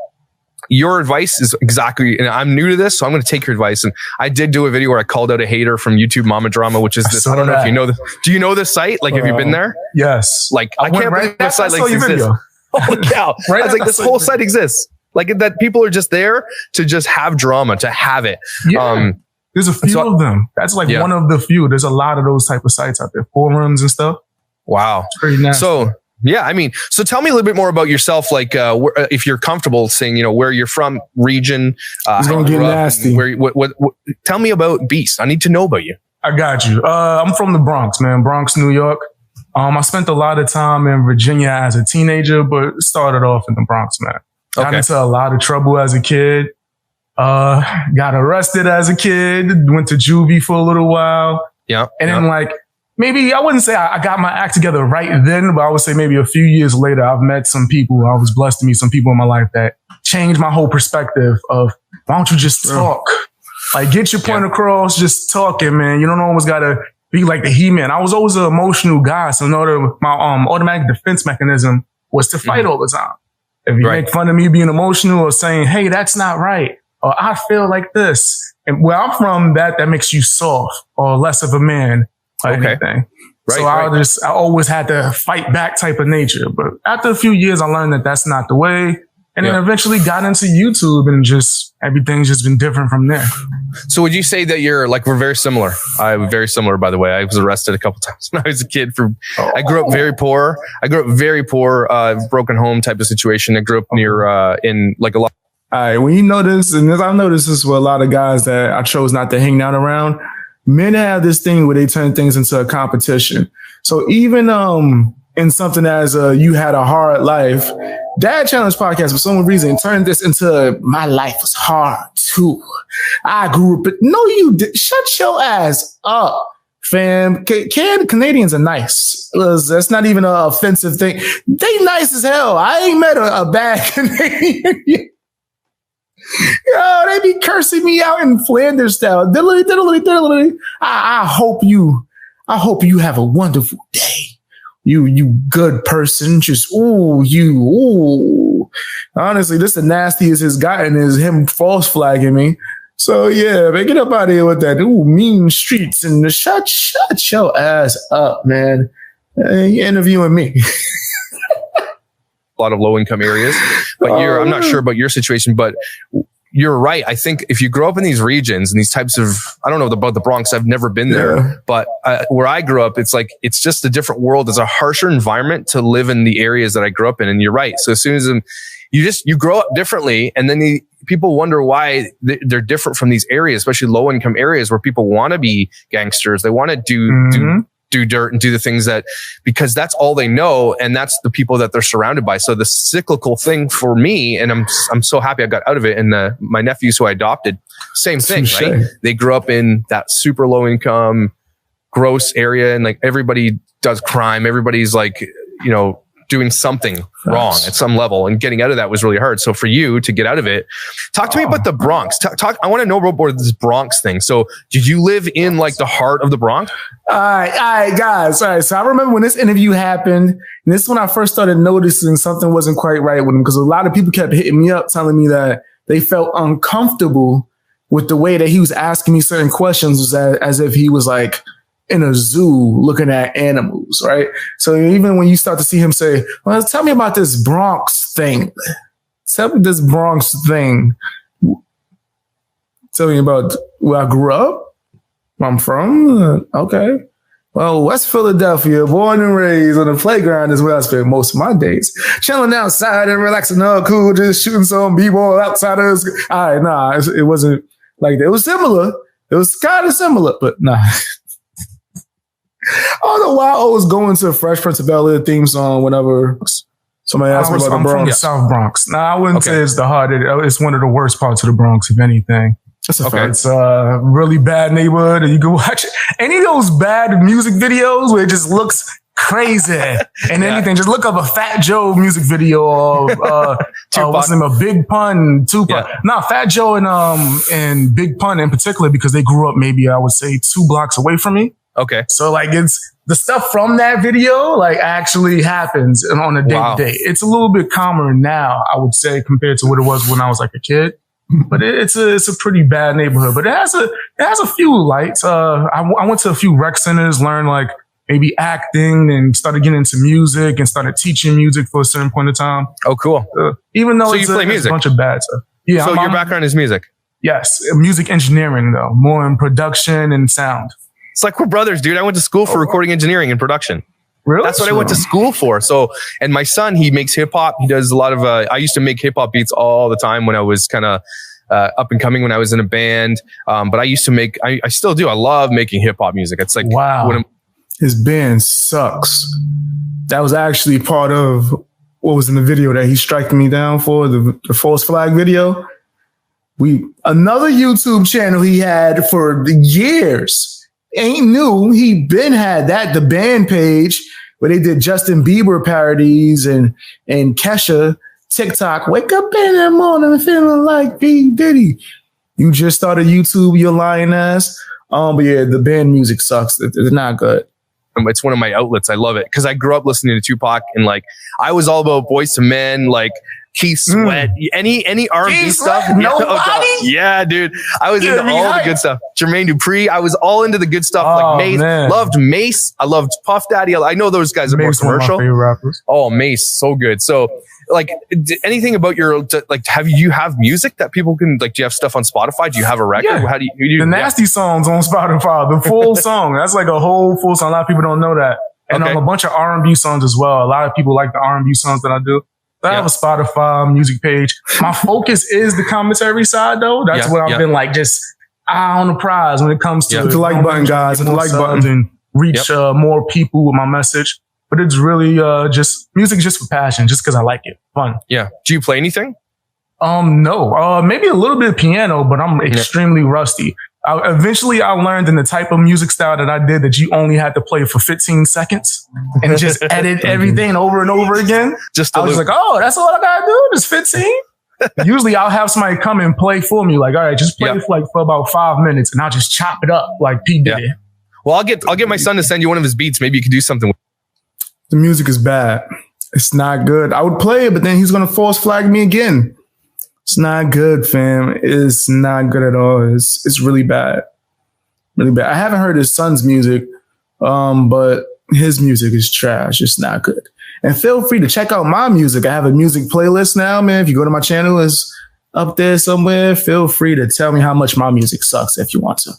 your advice is exactly, and I'm new to this, so I'm going to take your advice. And I did do a video where I called out a hater from YouTube Mama Drama, which is this. I don't know if you know this. Do you know this site? Like, have you been there? Yes. Like, I can't believe this site like exists. Holy cow. I was like, this whole site exists. Like that people are just there to just have drama, to have it. Yeah. There's a few of them. That's like one of the few. There's a lot of those type of sites out there. Forums and stuff. Wow. It's pretty nasty. So Yeah, I mean, so tell me a little bit more about yourself. Like, if you're comfortable saying, where you're from, region. It's gonna get nasty. What? Tell me about Beast. I need to know about you. I got you. I'm from the Bronx, man. Bronx, New York. I spent a lot of time in Virginia as a teenager, but started off in the Bronx, man. Got into a lot of trouble as a kid. Got arrested as a kid. Went to juvie for a little while. Yeah. And then maybe I wouldn't say I got my act together right then, but I would say maybe a few years later, I've met some people. I was blessed to meet some people in my life that changed my whole perspective of why don't you just talk? Like, get your point across, just talking, man. You don't always got to be like the He-Man. I was always an emotional guy. So my automatic defense mechanism was to fight all the time. If you make fun of me being emotional or saying, hey, that's not right, or I feel like this. And where I'm from, that makes you soft or less of a man. Anything. So I always had to fight back type of nature. But after a few years, I learned that that's not the way. And then eventually got into YouTube and just everything's just been different from there. So would you say that we're very similar? I'm very similar, by the way. I was arrested a couple times when I was a kid I grew up very poor. Broken home type of situation. I grew up near, in like a lot. All right. When you notice, and I've noticed this with a lot of guys that I chose not to hang out around, men have this thing where they turn things into a competition. So even in something as you had a hard life, Dad Challenge Podcast, for some reason, turned this into my life was hard too. I grew up. No, you did. Shut your ass up, fam. Canadians are nice. That's not even an offensive thing. They nice as hell. I ain't met a bad Canadian yet. Yo, they be cursing me out in Flanders style. Diddly, diddly, diddly. I hope you have a wonderful day. You good person. Just, ooh. Honestly, this the nastiest it's gotten is him false flagging me. So yeah, man, get up out of here with that. Ooh, mean streets and the shut your ass up, man. You interviewing me. A lot of low income areas, but I'm not sure about your situation, but you're right. I think if you grow up in these regions and these types of, I don't know about the Bronx, I've never been there, but where I grew up, it's just a different world. It's a harsher environment to live in the areas that I grew up in. And you're right. So as soon as you grow up differently, and then people wonder why they're different from these areas, especially low income areas where people want to be gangsters. They want to do dirt and do the things because that's all they know. And that's the people that they're surrounded by. So the cyclical thing for me, and I'm so happy I got out of it. And my nephews who I adopted, same thing, right? They grew up in that super low income, gross area. And everybody does crime. Everybody's doing something wrong at some level, and getting out of that was really hard. So for you to get out of it, talk to me about the Bronx. I want to know about this Bronx thing. So did you live in the heart of the Bronx? All right, guys. All right. So I remember when this interview happened, and this is when I first started noticing something wasn't quite right with him, because a lot of people kept hitting me up telling me that they felt uncomfortable with the way that he was asking me certain questions, as if he was in a zoo looking at animals, right? So even when you start to see him say, well, tell me about this Bronx thing. Tell me this Bronx thing. Tell me about where I grew up, where I'm from. Okay. Well, West Philadelphia, born and raised on the playground is where I spent most of my days. Chilling outside and relaxing, all cool, just shooting some b-ball outsiders. All right, nah, it wasn't like that. It was similar. It was kind of similar, but nah. I don't know why I always go into Fresh Prince of Bel-Air theme song whenever somebody asks me about the Bronx. I'm from the South Bronx. No, I wouldn't say it's the heart. It's one of the worst parts of the Bronx, if anything. That's a fact. It's a really bad neighborhood, and you can watch any of those bad music videos where it just looks crazy and anything. Just look up a Fat Joe music video of what's the name of Big Pun, Tupac. Yeah. No, Fat Joe and Big Pun in particular, because they grew up maybe I would say 2 blocks away from me. Okay. So it's the stuff from that video actually happens on a day-to-day. It's a little bit calmer now, I would say, compared to what it was when I was a kid. But it's a pretty bad neighborhood. But it has a few lights. I went to a few rec centers, learned maybe acting, and started getting into music and started teaching music for a certain point of time. Oh, cool. Even though you play music. It's a bunch of bad stuff. Yeah. So your background is music? Yes. Music engineering, though. More in production and sound. It's we're brothers, dude. I went to school for recording engineering and production. Really? That's what I went to school for. So, and my son, he makes hip hop. He does a lot of, I used to make hip hop beats all the time when I was kind of up and coming, when I was in a band. But I used to make, I still do. I love making hip hop music. It's like, wow. His band sucks. That was actually part of what was in the video that he's striking me down for, the false flag video. Another YouTube channel he had for years. Ain't new. He been had that, the band page where they did Justin Bieber parodies and Kesha TikTok. Wake up in the morning feeling like P. Diddy. You just started YouTube, you lying ass. But yeah, the band music sucks. It's not good. It's one of my outlets. I love it because I grew up listening to Tupac, and like I was all about Boyz II Men, like Keith Sweat, any R&B stuff. Nobody? Yeah, dude. I was into all the good stuff. Jermaine Dupri. I was all into the good stuff. Like Mace. Man. Loved Mace. I loved Puff Daddy. I know those guys are more commercial. One of my favorite rappers. Oh, Mace, so good. So, like, anything about your like? Have you have music that people can like? Do you have stuff on Spotify? Do you have a record? Yeah. How do you the nasty songs on Spotify? The full song. That's like a whole full song. A lot of people don't know that. And a bunch of R&B songs as well. A lot of people like the R&B songs that I do. I have a Spotify music page. My focus is the commentary side, though. That's where I've been like just eye on the prize when it comes to the like button, guys. The like button and reach more people with my message. But it's really just music, just for passion, just because I like it, fun. Yeah. Do you play anything? No. Maybe a little bit of piano, but I'm extremely rusty. Eventually, I learned in the type of music style that I did that you only had to play for 15 seconds and just edit everything over and over again. I was like, oh, that's all I gotta do? Just 15? Usually I'll have somebody come and play for me. Like, all right, just play for about 5 minutes and I'll just chop it up like P did it. Well, I'll get my son to send you one of his beats. Maybe you could do something with it. The music is bad. It's not good. I would play it, but then he's going to false flag me again. It's not good, fam. It's not good at all. It's really bad. Really bad. I haven't heard his son's music, but his music is trash. It's not good. And feel free to check out my music. I have a music playlist now, man. If you go to my channel, it's up there somewhere. Feel free to tell me how much my music sucks if you want to.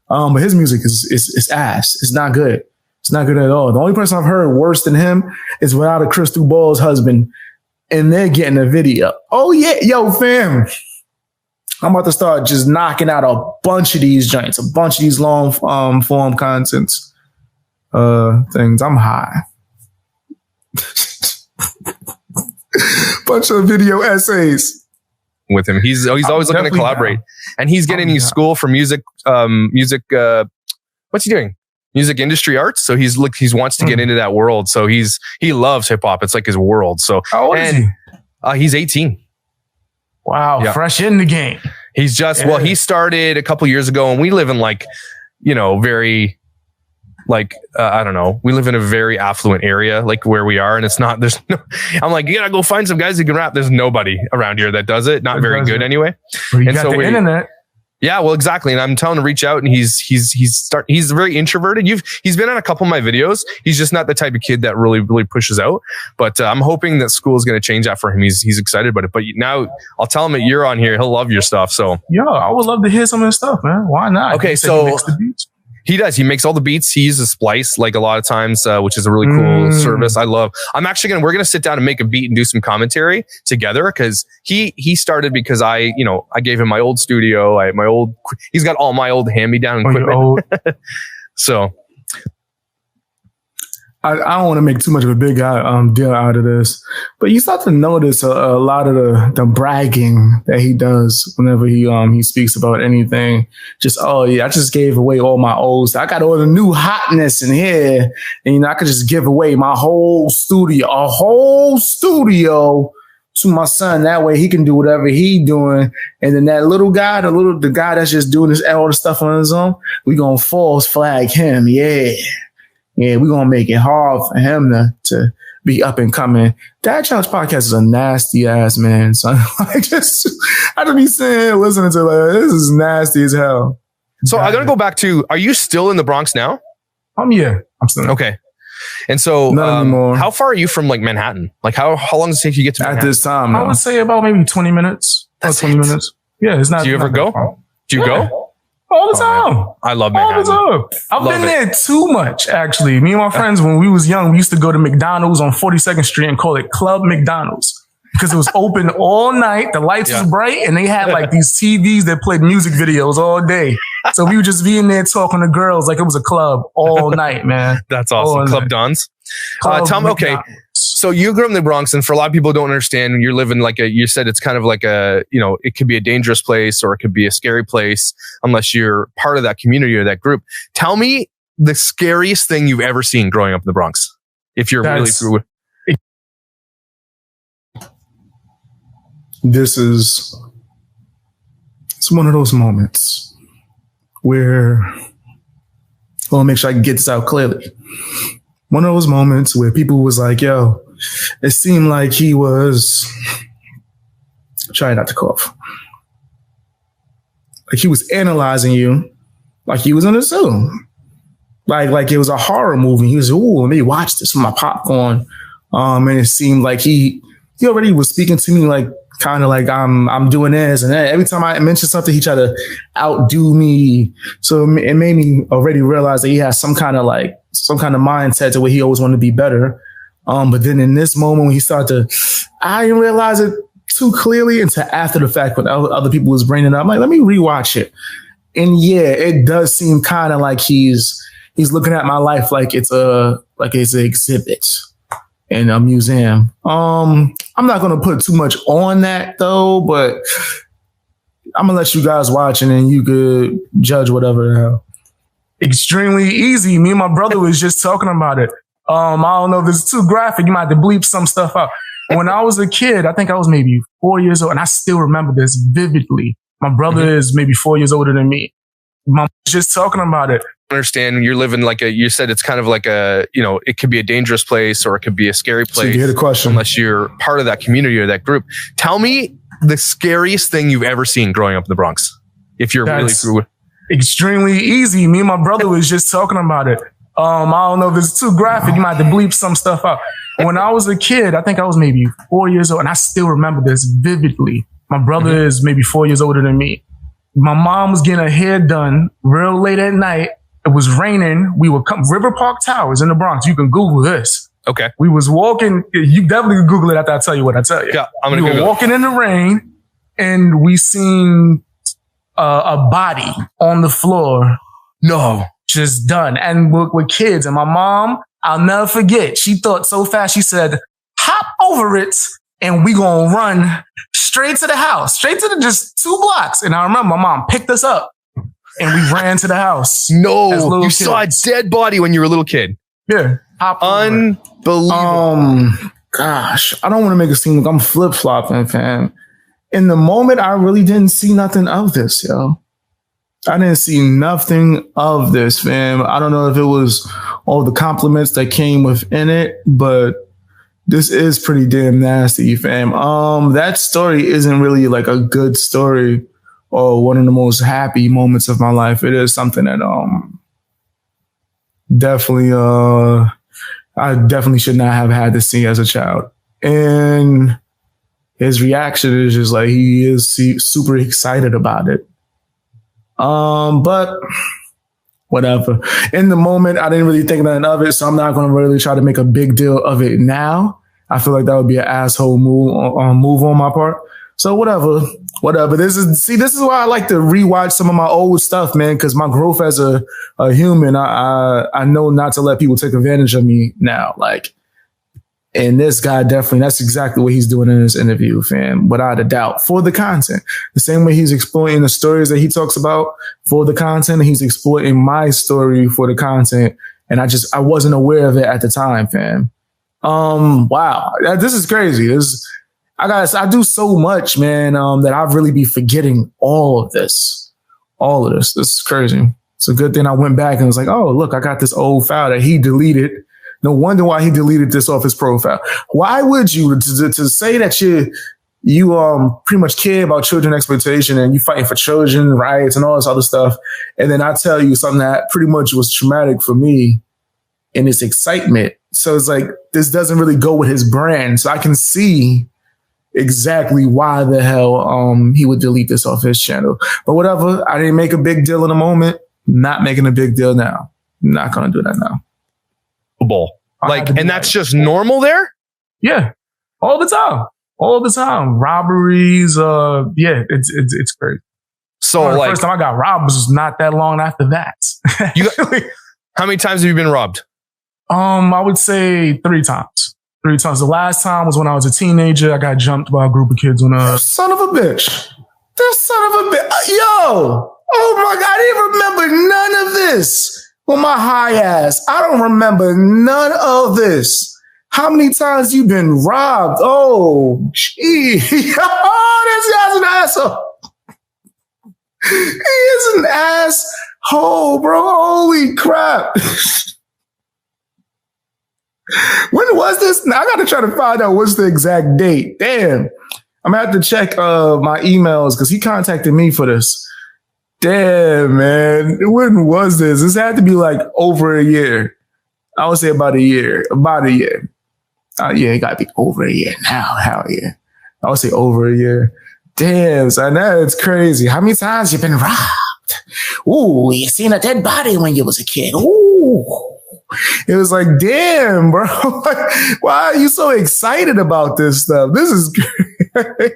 But his music is ass. It's not good. It's not good at all. The only person I've heard worse than him is Without a Crystal Ball's husband. And they're getting a video. Oh, yeah. Yo, fam. I'm about to start just knocking out a bunch of these joints, a bunch of these long form contents things. I'm high. Bunch of video essays. With him. He's always looking to collaborate. Down. And he's getting into school for music, what's he doing? Music industry arts. So he wants to get into that world. So he loves hip hop. It's like his world. So how old is he? He's 18. Wow. Yeah. Fresh in the game. He's just, he started a couple years ago, and we live in very I don't know. We live in a very affluent area, like where we are. And I'm like, you gotta go find some guys who can rap. There's nobody around here that does it. Not very good anyway. But you got the internet. Yeah, well, exactly. And I'm telling him to reach out, and he's very introverted. He's been on a couple of my videos. He's just not the type of kid that really, really pushes out. But I'm hoping that school is going to change that for him. He's excited about it. But now I'll tell him that you're on here. He'll love your stuff. So yeah, I would love to hear some of his stuff, man. Why not? Okay, so he makes the beats. He does. He makes all the beats. He uses Splice like a lot of times, which is a really cool service. we're going to sit down and make a beat and do some commentary together, because he started because I gave him my old studio. He's got all my old hand-me-down equipment. So I don't want to make too much of a big deal out of this, but you start to notice a lot of the bragging that he does whenever he speaks about anything. Just, oh yeah, I just gave away all my old stuff. I got all the new hotness in here, and I could just give away my whole studio, to my son. That way he can do whatever he doing, and then that little guy, the guy that's just doing all the stuff on his own, we gonna false flag him. Yeah, we're going to make it hard for him to be up and coming. Dad Challenge Podcast is a nasty ass man, son. I just be saying, listening to this is nasty as hell. So I got to go back to, are you still in the Bronx now? Yeah, I'm still. Okay. And so how far are you from like Manhattan? Like how long does it take you to get to Manhattan? At this time, I would say about maybe 20 minutes. That's 20 minutes. Yeah, it's not. Do you ever go? Do you go? All the time. I love All Manhattan. the time. I've been there too much, actually. Me and my friends, when we was young, we used to go to McDonald's on 42nd Street and call it Club McDonald's. Because it was open all night, the lights was bright, and they had like these TVs that played music videos all day. So we would just be in there talking to girls like it was a club all night, man. That's awesome. Club Dons. Tell me, okay, so you grew up in the Bronx, and for a lot of people who don't understand, you're living like you said it's kind of like it could be a dangerous place or it could be a scary place unless you're part of that community or that group. Tell me the scariest thing you've ever seen growing up in the Bronx. If you're really through. It's one of those moments where, well, I'll make sure I can get this out clearly. One of those moments where people was like, yo, it seemed like he was trying not to cough. Like he was analyzing you like he was in a zoo. Like it was a horror movie. He was, ooh, let me watch this with my popcorn. And it seemed like he already was speaking to me like kind of like I'm doing this and that. Every time I mentioned something, he tried to outdo me. So it made me already realize that he has some kind of mindset to where he always wanted to be better. But then in this moment when he started I didn't realize it too clearly until after the fact when other people was bringing it up. I'm like, let me rewatch it. And yeah, it does seem kind of like he's looking at my life like it's an exhibit in a museum. I'm not going to put too much on that though, but I'm going to let you guys watch and then you could judge whatever the hell. Extremely easy. Me and my brother was just talking about it. I don't know if it's too graphic. You might have to bleep some stuff out. When I was a kid, I think I was maybe 4 years old, and I still remember this vividly. My brother is maybe 4 years older than me. Mom was just talking about it. Understand you're living like you said it's kind of like it could be a dangerous place or it could be a scary place. So you hear the question. Unless you're part of that community or that group. Tell me the scariest thing you've ever seen growing up in the Bronx. If you're really through. Extremely easy. Me and my brother was just talking about it. I don't know if it's too graphic. You might have to bleep some stuff out. When I was a kid, I think I was maybe 4 years old, and I still remember this vividly. My brother is maybe 4 years older than me. My mom was getting her hair done real late at night. It was raining. We would come River Park Towers in the Bronx. You can Google this. Okay. We was walking. You definitely can Google it after I tell you what I tell you. Yeah, I'm gonna. We were walking in the rain, and we seen a body on the floor. No, just done. And with kids. And my mom, I'll never forget. She thought so fast. She said, "Hop over it, and we gonna run straight to the house, straight to the just 2 blocks." And I remember my mom picked us up. And we ran to the house. No, you saw a dead body when you were a little kid. Yeah. Unbelievable. Gosh, I don't want to make it seem like I'm flip-flopping, fam. In the moment, I really didn't see nothing of this, yo. I didn't see nothing of this, fam. I don't know if it was all the compliments that came within it, but this is pretty damn nasty, fam. That story isn't really like a good story or one of the most happy moments of my life. It is something that definitely I definitely should not have had to see as a child. And his reaction is just like he is super excited about it. But whatever. In the moment, I didn't really think nothing of it, so I'm not going to really try to make a big deal of it now. I feel like that would be an asshole move on my part. So whatever. This is why I like to rewatch some of my old stuff, man, because my growth as a human, I know not to let people take advantage of me now. Like, and this guy definitely, that's exactly what he's doing in this interview, fam, without a doubt, for the content. The same way he's exploiting the stories that he talks about for the content, he's exploiting my story for the content. And I wasn't aware of it at the time, fam. Wow, this is crazy. I do so much, man, that I really be forgetting all of this. This is crazy. It's a good thing I went back and was like, oh, look, I got this old file that he deleted. No wonder why he deleted this off his profile. Why would you to say that you pretty much care about children exploitation and you fighting for children rights and all this other stuff, and then I tell you something that pretty much was traumatic for me and it's excitement. So it's like this doesn't really go with his brand. So I can see exactly why the hell he would delete this off his channel. But whatever, I didn't make a big deal in the moment. Not making a big deal now. Not gonna do that now. Like, and that's just normal there? Yeah. All the time. All the time. Robberies, yeah, it's crazy. So the first time I got robbed was not that long after that. How many times have you been robbed? I would say 3 times. 3 times. The last time was when I was a teenager. I got jumped by a group of kids on a... Son of a bitch. This son of a bitch. Yo. Oh my God. I didn't remember none of this. With my high ass. I don't remember none of this. How many times you been robbed? Oh, gee. Oh, this guy's an asshole. He is an asshole, bro. Holy crap. When was this? Now, I got to try to find out what's the exact date. Damn. I'm going to have to check my emails because he contacted me for this. Damn, man. When was this? This had to be like over a year. I would say about a year. About a year. Yeah, it got to be over a year now. Hell yeah. I would say over a year. Damn, son, that's crazy. How many times you been robbed? Ooh, you seen a dead body when you was a kid. Ooh. It was like, damn, bro. Why are you so excited about this stuff? This is great.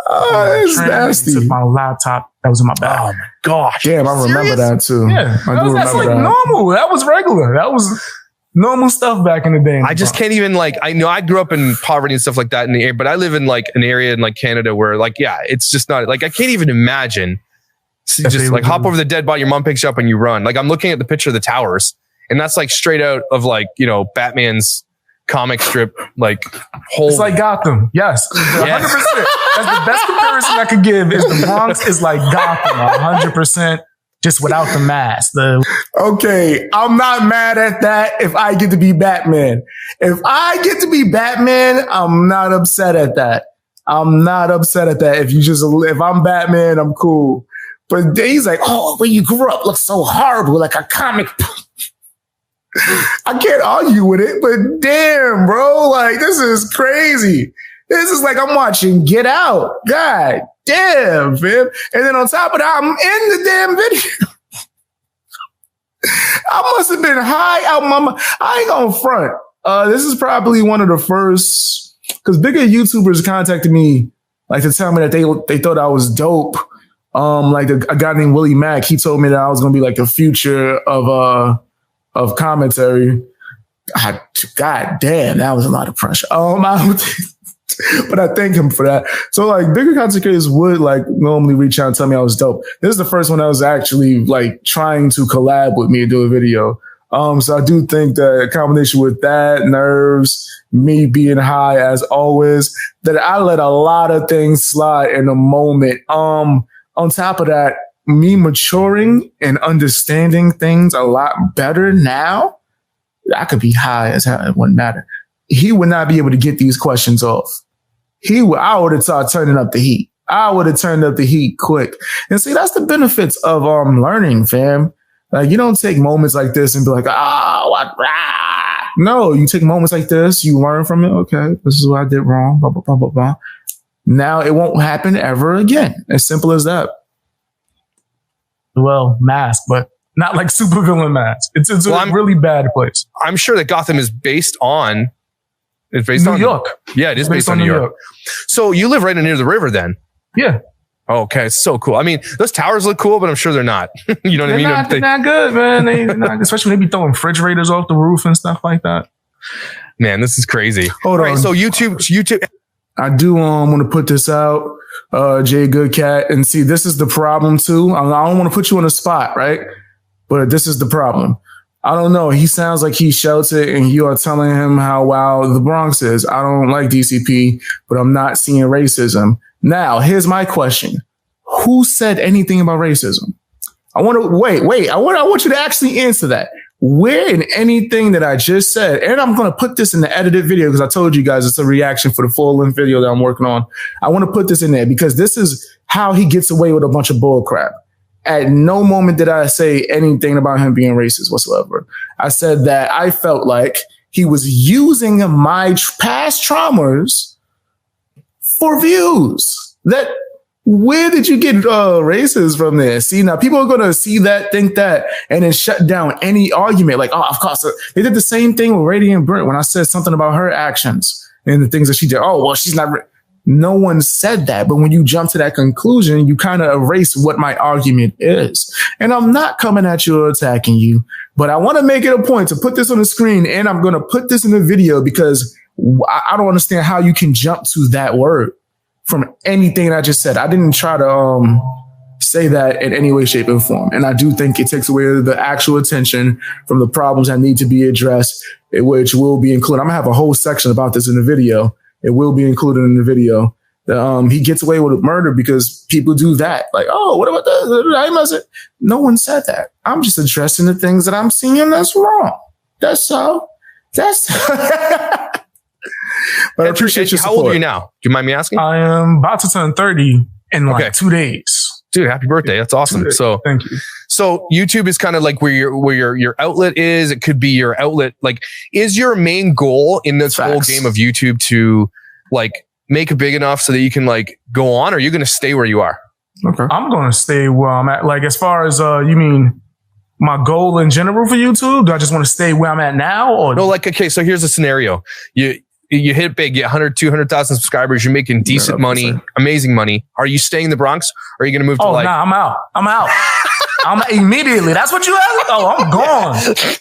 Oh, it's nasty. My laptop that was in my bag. Oh my gosh. Damn, I remember that too. Yeah, that's like normal. That was regular. That was normal stuff back in the day. I just can't even I know I grew up in poverty and stuff like that in the area, but I live in like an area in like Canada where it's just not like, I can't even imagine just like hop over the dead body, your mom picks you up and you run. Like I'm looking at the picture of the towers and that's like straight out of like, Batman's comic strip, like whole. It's like Gotham. Yes. 100%. That's the best comparison I could give is the Bronx is like Gotham. 100%. Just without the mask. Okay, I'm not mad at that if I get to be Batman. If I get to be Batman, I'm not upset at that. I'm not upset at that. If I'm Batman, I'm cool. But he's like, oh, where you grew up looks so horrible, like a comic. I can't argue with it, but damn, bro, like this is crazy. This is like I'm watching Get Out. God damn, man. And then on top of that, I'm in the damn video. I must have been high out my mind. I ain't gonna front. This is probably one of the first, because bigger YouTubers contacted me like to tell me that they thought I was dope. Like a guy named Willie Mack, he told me that I was gonna be like the future of commentary. God damn, that was a lot of pressure. But I thank him for that. So like bigger content creators would like normally reach out and tell me I was dope. This is the first one that was actually like trying to collab with me and do a video. So I do think that a combination with that, nerves, me being high as always, that I let a lot of things slide in a moment. On top of that, me maturing and understanding things a lot better now, I could be high as hell. It wouldn't matter. He would not be able to get these questions off. I would have started turning up the heat. I would have turned up the heat quick. And see, that's the benefits of learning, fam. Like you don't take moments like this and be like, No, you take moments like this, you learn from it. Okay, this is what I did wrong. Blah, blah, blah, blah, blah. Now it won't happen ever again. As simple as that. Well, mask, but not like supervillain mask. It's a really bad place. I'm sure that Gotham is based on New York. Yeah, it is based on New York. So you live right near the river then? Yeah. Okay, so cool. I mean, those towers look cool, but I'm sure they're not. You know what I mean? They're not good, man. They're not good. Especially when they be throwing refrigerators off the roof and stuff like that. Man, this is crazy. Hold on. So YouTube. I do want to put this out, Jay Goodcat, and see, this is the problem too. I don't want to put you on the spot, right? But this is the problem. I don't know. He sounds like he shouts it and you are telling him how wild the Bronx is. I don't like DCP, but I'm not seeing racism. Now, here's my question. Who said anything about racism? I want to wait. I want you to actually answer that. Where in anything that I just said, and I'm going to put this in the edited video because I told you guys it's a reaction for the full-length video that I'm working on. I want to put this in there because this is how he gets away with a bunch of bull crap. At no moment did I say anything about him being racist whatsoever. I said that I felt like he was using my past traumas for views. Where did you get racist from there? See, now people are going to see that, think that, and then shut down any argument. Like, oh, of course. They did the same thing with Radiant Brent when I said something about her actions and the things that she did. Oh, well, she's not. No one said that. But when you jump to that conclusion, you kind of erase what my argument is. And I'm not coming at you or attacking you, but I want to make it a point to put this on the screen, and I'm going to put this in the video because I don't understand how you can jump to that word from anything I just said. I didn't try to say that in any way, shape, or form. And I do think it takes away the actual attention from the problems that need to be addressed, which will be included. I'm going to have a whole section about this in the video. It will be included in the video. He gets away with murder because people do that. Like, oh, what about that? No one said that. I'm just addressing the things that I'm seeing that's wrong. That's all. But I appreciate your support. How old are you now? Do you mind me asking? I am about to turn 30 in like 2 days. Dude, happy birthday. That's awesome. So thank you. So YouTube is kind of like where your outlet is. It could be your outlet. Like, is your main goal in this whole game of YouTube to like make it big enough so that you can like go on, or are you going to stay where you are? Okay. I'm going to stay where I'm at. Like, as far as, you mean my goal in general for YouTube? Do I just want to stay where I'm at now? Or no, like, okay, so here's a scenario. You hit big, get 100, 200,000 subscribers. You're making decent money, amazing money. Are you staying in the Bronx, or are you going to move to I'm out. I'm immediately. That's what you asked? Oh,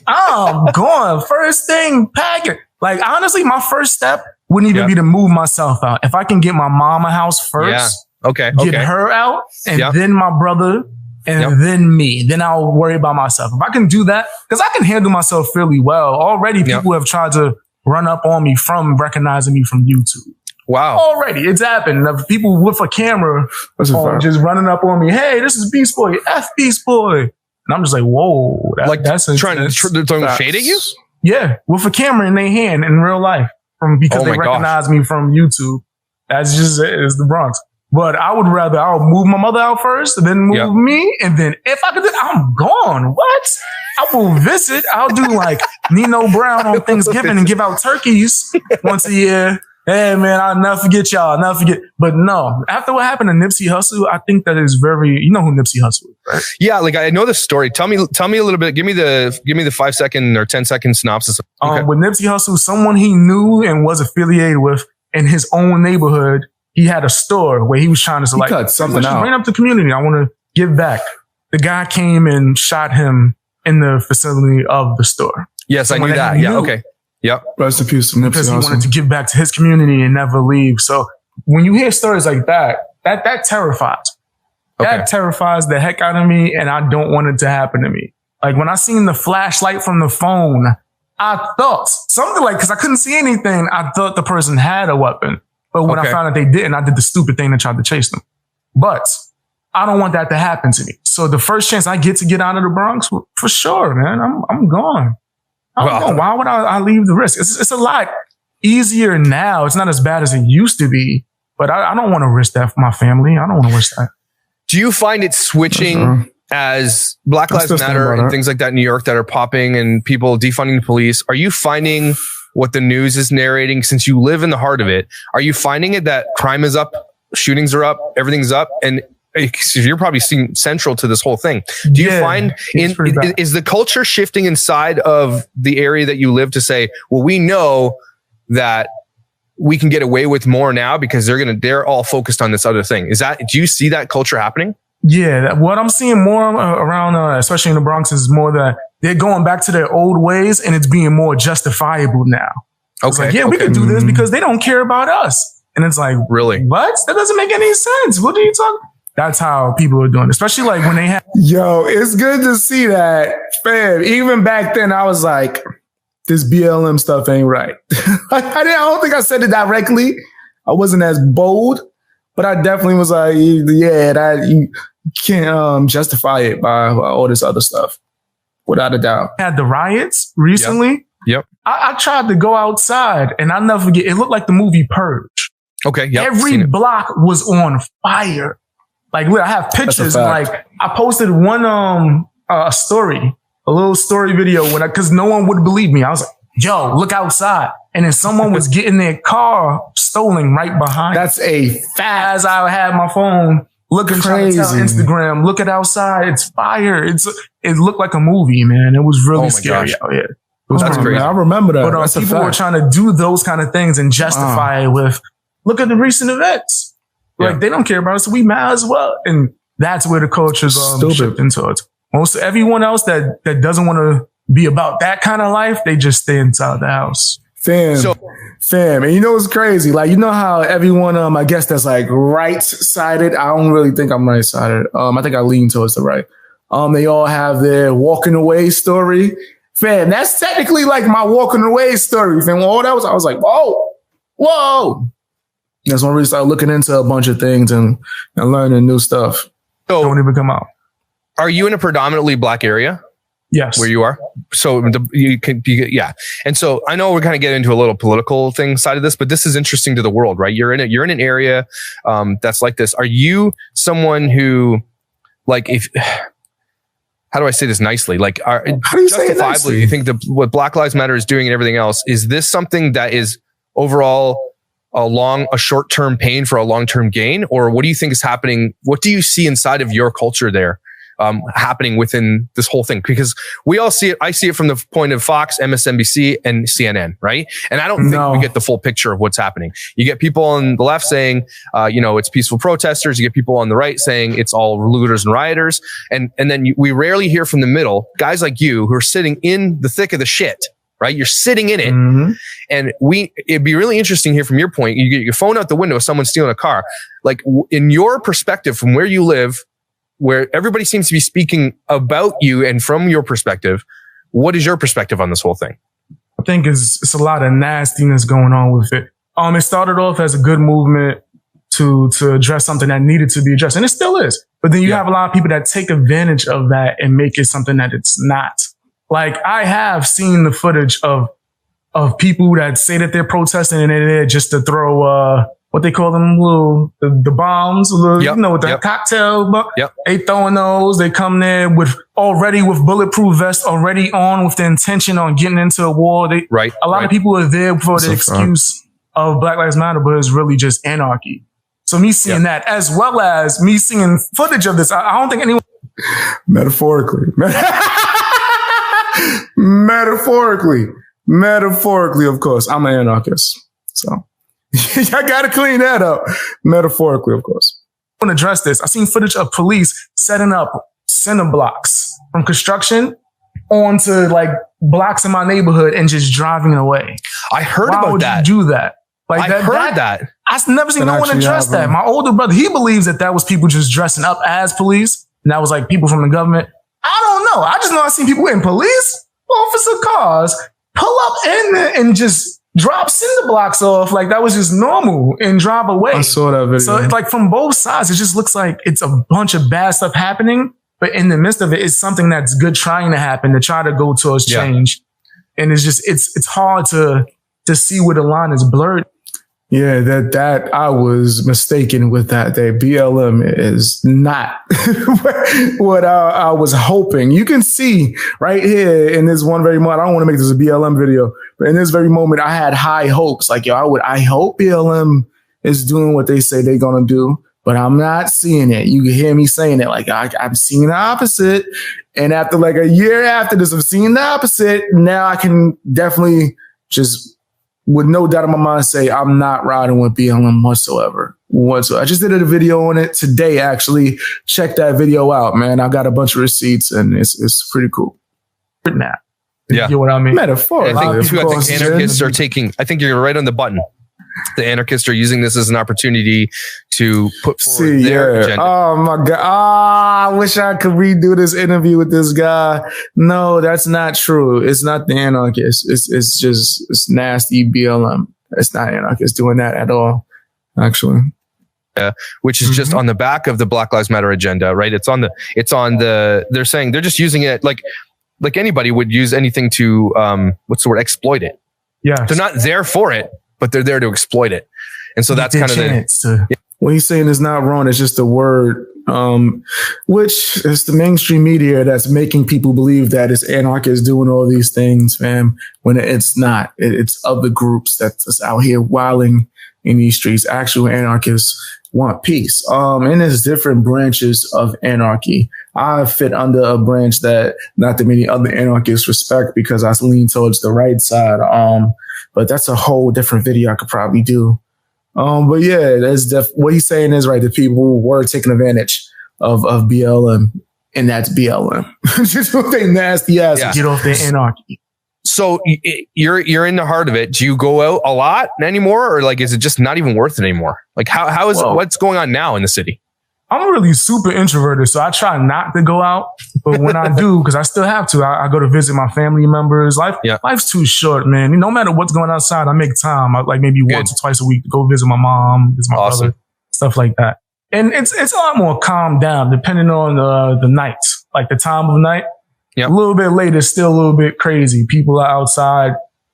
I'm gone. First thing, pack it. Like, honestly, my first step wouldn't even be to move myself out. If I can get my mom a house first, get her out, and then my brother, and then me, then I'll worry about myself. If I can do that, because I can handle myself fairly well. Already people have tried to run up on me from recognizing me from YouTube. Wow. Already. It's happened. People with a camera just running up on me. Hey, this is BXBeastBoy. F BXBeastBoy. And I'm just like, whoa. That's throwing shade at you? Yeah. With a camera in their hand in real life because they recognize me from YouTube. That's just it's the Bronx. But I'll move my mother out first, and then move me. And then if I could, I'm gone. What? I will visit. I'll do like Nino Brown on Thanksgiving and give out turkeys once a year. Hey, man, I'll never forget y'all. But no, after what happened to Nipsey Hussle, I think that is you know who Nipsey Hussle is, right? Yeah, like I know the story. Tell me a little bit. Give me the 5-second or 10-second synopsis. With Nipsey Hussle, someone he knew and was affiliated with in his own neighborhood, he had a store where he was trying to cut something out. Bring up the community. I want to give back. The guy came and shot him in the facility of the store. Yes, I knew that. Yeah. Okay. Yep. Rest in peace. Because he wanted to give back to his community and never leave. So when you hear stories like that terrifies. That terrifies the heck out of me, and I don't want it to happen to me. Like when I seen the flashlight from the phone, I thought something like, because I couldn't see anything, I thought the person had a weapon. But when I found out they didn't, I did the stupid thing and tried to chase them. But I don't want that to happen to me. So the first chance I get out of the Bronx, for sure, man, I'm gone. Why would I leave the risk? It's a lot easier now. It's not as bad as it used to be, but I don't want to risk that for my family. I don't want to risk that. Do you find it switching as Black Lives Matter and things like that in New York that are popping and people defunding the police? Are you finding what the news is narrating, since you live in the heart of it? Are you finding it that crime is up, shootings are up, everything's up, and you're probably seeing central to this whole thing? Do you find is the culture shifting inside of the area that you live to say, well, we know that we can get away with more now because they're all focused on this other thing? Do you see that culture happening? Yeah, what I'm seeing more around, especially in the Bronx, is more that they're going back to their old ways, and it's being more justifiable now. It's like, we could do this because they don't care about us. And it's like, really? What? That doesn't make any sense. What are you talking? That's how people are doing it, especially like when they have. Yo, it's good to see that, fam. Even back then, I was like, this BLM stuff ain't right. I don't think I said it directly. I wasn't as bold, but I definitely was like, you can't justify it by all this other stuff. Without a doubt. Had the riots recently. Yep. I tried to go outside, and I'll never forget. It looked like the movie Purge. Okay. Yep. Every block was on fire. Like, I have pictures. Like, I posted one story, a little story video because no one would believe me. I was like, yo, look outside. And then someone was getting their car stolen right behind. That's a fact. As I had my phone looking, trying to tell Instagram, look at outside. It's fire. It looked like a movie, man. It was really scary out here. That's crazy. Man, I remember that. But people were trying to do those kind of things and justify it with, look at the recent events. Like, they don't care about us, so we mad as well. And that's where the culture's shifting towards. Most everyone else that doesn't want to be about that kind of life, they just stay inside the house. Fam. And you know what's crazy? Like, you know how everyone, I guess that's like right-sided. I don't really think I'm right-sided. I think I lean towards the right. They all have their walking away story. Fam, that's technically like my walking away story. Fam, all that was, I was like, whoa. That's when we started looking into a bunch of things and learning new stuff. So, don't even come out. Are you in a predominantly black area? Yes. Where you are? So yeah. And so I know we're kind of getting into a little political thing side of this, but this is interesting to the world, right? You're in an area that's like this. Are you someone who, like, how do I say this nicely? Like, how do you say it nicely? You think what Black Lives Matter is doing and everything else, is this something that is overall a short-term pain for a long-term gain? Or what do you think is happening? What do you see inside of your culture there happening within this whole thing? Because we all see it. I see it from the point of Fox, MSNBC, and CNN, right? And I don't think we get the full picture of what's happening. You get people on the left saying, it's peaceful protesters. You get people on the right saying it's all looters and rioters. And then we rarely hear from the middle, guys like you who are sitting in the thick of the shit, right? You're sitting in it. Mm-hmm. And it'd be really interesting here from your point. You get your phone out the window, someone's stealing a car. Like, in your perspective from where you live, where everybody seems to be speaking about you and from your perspective, what is your perspective on this whole thing? I think it's a lot of nastiness going on with it. It started off as a good movement to address something that needed to be addressed, and it still is. But then you have a lot of people that take advantage of that and make it something that it's not. Like, I have seen the footage of people that say that they're protesting and they're there just to throw what they call them, the bombs, with the cocktail. They throwing those. They come there with bulletproof vests already on, with the intention on getting into a war. A lot of people are there for the excuse of Black Lives Matter, but it's really just anarchy. So me seeing that, as well as me seeing footage of this, I don't think anyone metaphorically, of course, I'm an anarchist, so. I gotta clean that up. Metaphorically, of course. I want to address this. I seen footage of police setting up cinder blocks from construction onto like blocks in my neighborhood and just driving away. I heard about that. Why would you do that? Like, I heard that. I've never seen no one address that. My older brother, he believes that was people just dressing up as police, and that was like people from the government. I don't know. I just know I seen people in police officer cars pull up in there and just drop cinder blocks off like that was just normal and drive away. I saw that video. So it's like, from both sides, it just looks like it's a bunch of bad stuff happening, but in the midst of it, it's something that's good trying to happen, to try to go towards change. And it's just, it's hard to see where the line is blurred. Yeah, that I was mistaken with that day. BLM is not what I was hoping. You can see right here in this one very moment, I don't want to make this a BLM video, but in this very moment, I had high hopes. Like, I hope BLM is doing what they say they're going to do, but I'm not seeing it. You can hear me saying it. Like, I'm seeing the opposite. And after like a year after this of seeing the opposite, now I can definitely just, with no doubt in my mind, say I'm not riding with BLM whatsoever. I just did a video on it today, actually. Check that video out, man. I got a bunch of receipts, and it's pretty cool. Now, yeah, you know what I mean? Metaphorically. I think anarchists are taking. I think you're right on the button. The anarchists are using this as an opportunity to put forward their agenda. Oh my God. I wish I could redo this interview with this guy. No, that's not true. It's not the anarchists. It's nasty BLM. It's not anarchists doing that at all, actually. Which is just on the back of the Black Lives Matter agenda, right? It's on the, they're saying they're just using it like anybody would use anything to, exploit it. Yeah. They're not there for it, but they're there to exploit it. And so that's kind of what he's saying is not wrong. It's just the word which is the mainstream media that's making people believe that it's anarchists doing all these things, fam, when it's not. It's other groups that's out here wilding in these streets. Actual anarchists want peace. And there's different branches of anarchy. I fit under a branch that not that many other anarchists respect because I lean towards the right side. But that's a whole different video I could probably do. But yeah, what he's saying is right. The people were taking advantage of BLM, and that's BLM. Just what they nasty ass get off their anarchy. So you're in the heart of it. Do you go out a lot anymore, or like is it just not even worth it anymore? Like how is it? What's going on now in the city? I'm really super introverted, so I try not to go out. But when I do, because I still have to, I go to visit my family members. Life's too short, man. No matter what's going on outside, I make time. Like maybe once or twice a week to go visit my mom, visit my brother, stuff like that. And it's a lot more calm down depending on the night, like the time of night. A little bit later, still a little bit crazy. People are outside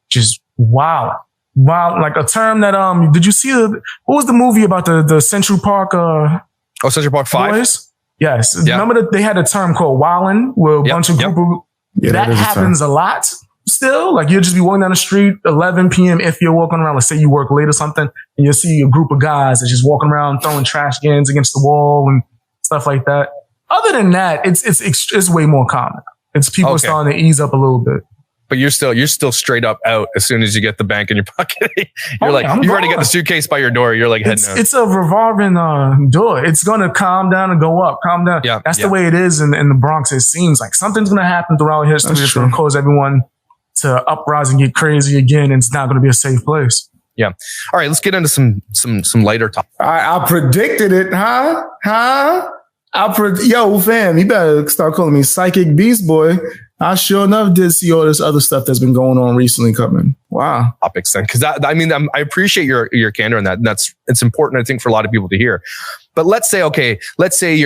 just wild. Like a term that, did you see what was the movie about the Central Park, Central Park 5? Boys? Yes. Remember that they had a term called wildin', where a bunch of group of, that happens a lot still. Like you'll just be walking down the street, 11 p.m. if you're walking around, let's say you work late or something, and you'll see a group of guys that's just walking around throwing trash cans against the wall and stuff like that. Other than that, it's way more common. It's people starting to ease up a little bit. But you're still straight up out as soon as you get the bank in your pocket. You've already got the suitcase by your door. You're like heading out. It's a revolving door. It's going to calm down and go up, calm down. That's the way it is in the Bronx. It seems like something's going to happen throughout history. It's going to cause everyone to uprise and get crazy again. And it's not going to be a safe place. Yeah. All right. Let's get into some lighter topics. I predicted it, huh? Yo, fam, you better start calling me Psychic Beast Boy. I sure enough did see all this other stuff that's been going on recently coming. Wow. Topics then. Because I appreciate your candor on that. And it's important, I think, for a lot of people to hear. But let's say your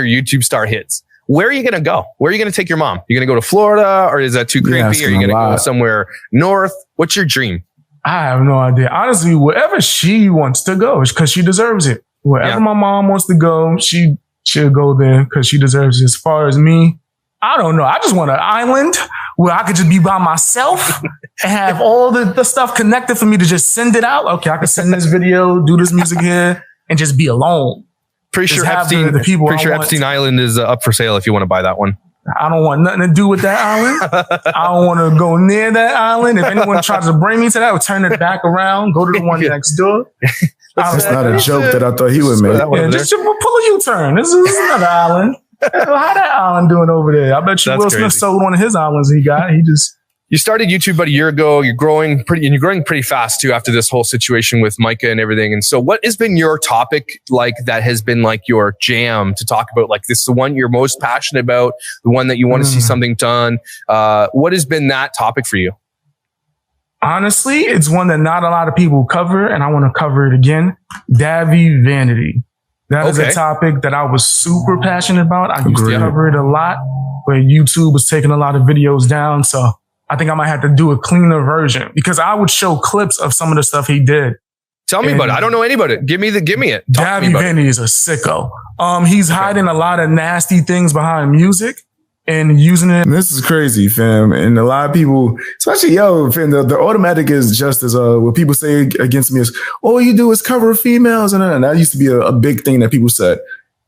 YouTube star hits. Where are you going to go? Where are you going to take your mom? You're going to go to Florida, or is that too creepy? Are you going to go somewhere north? What's your dream? I have no idea. Honestly, wherever she wants to go, because she deserves it. Wherever my mom wants to go, she'll go there because she deserves it. As far as me, I don't know. I just want an island where I could just be by myself and have all the stuff connected for me to just send it out. Okay, I can send this video, do this music here, and just be alone. Pretty sure Epstein Island is up for sale if you want to buy that one. I don't want nothing to do with that island. I don't want to go near that island. If anyone tries to bring me to that, I'll turn it back around, go to the one next door. That's not a joke that I thought he would make. Just pull a U-turn. This is another island. How that island doing over there? I bet you Will Smith sold one of his islands he got. You started YouTube about a year ago. You're growing pretty fast too after this whole situation with Micah and everything. And so what has been your topic like that has been like your jam to talk about? Like this is the one you're most passionate about, the one that you want to see something done. What has been that topic for you? Honestly, it's one that not a lot of people cover, and I want to cover it again. Davy Vanity. That is a topic that I was super passionate about. I used to cover it a lot, where YouTube was taking a lot of videos down. So I think I might have to do a cleaner version because I would show clips of some of the stuff he did. Tell me about it. I don't know any about it. Give me it. Davy Vanity is a sicko. He's hiding a lot of nasty things behind music and using it. This is crazy, fam. And a lot of people, especially fam, the automatic is just as what people say against me is, all you do is cover females. And that used to be a big thing that people said.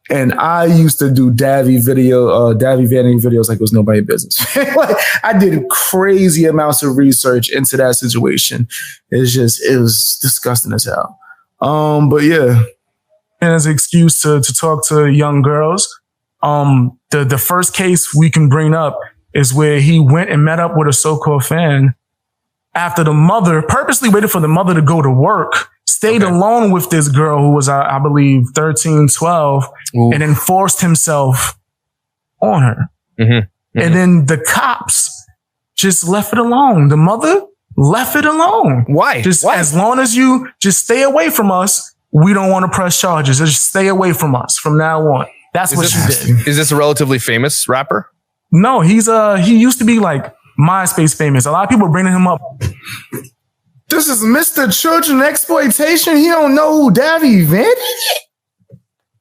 And I used to do Davy Vanity videos like it was nobody's business. Like, I did crazy amounts of research into that situation. It was disgusting as hell. But yeah. And as an excuse to talk to young girls, the first case we can bring up is where he went and met up with a so-called fan after the mother purposely waited for the mother to go to work, stayed alone with this girl who was, I believe, 13, 12, and then forced himself on her. And then the cops just left it alone. The mother left it alone. Why? As long as you just stay away from us, we don't want to press charges. Just stay away from us from now on. That's what she did. Is this a relatively famous rapper? No, he used to be like MySpace famous. A lot of people are bringing him up. This is Mr. Children Exploitation. He don't know who Davy Vanity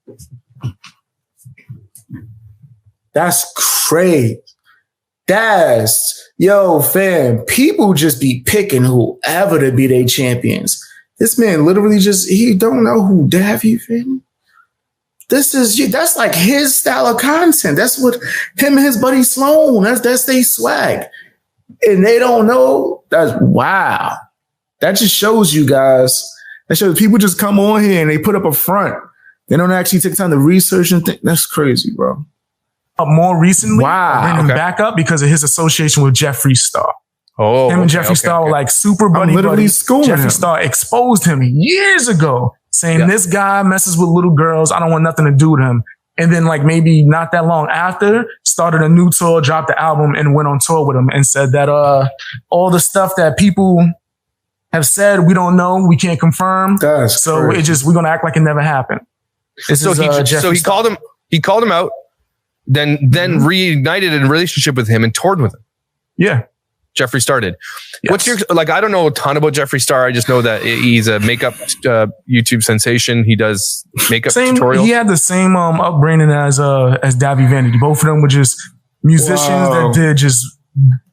is. That's crazy. Yo, fam, people just be picking whoever to be their champions. This man literally he don't know who Davy, fam. That's like his style of content. That's what him and his buddy Sloan, that's they swag. And they don't know. That's wow. That just shows you guys. That shows people just come on here and they put up a front. They don't actually take time to research and think. That's crazy, bro. More recently, I bring him back up because of his association with Jeffree Star. Oh, him and Jeffree Star were like super buddy buddies. Jeffree Star exposed him years ago, saying this guy messes with little girls. I don't want nothing to do with him. And then like maybe not that long after, started a new tour, dropped the album, and went on tour with him and said that all the stuff that people have said, we don't know, we can't confirm. So we're going to act like it never happened. So he called him out. Then reignited a relationship with him and toured with him. Yeah. Jeffree Star did. Yes. What's your, I don't know a ton about Jeffree Star. I just know that he's a makeup YouTube sensation. He does makeup tutorials. He had the same upbringing as Davy Vanity. Both of them were just musicians that did just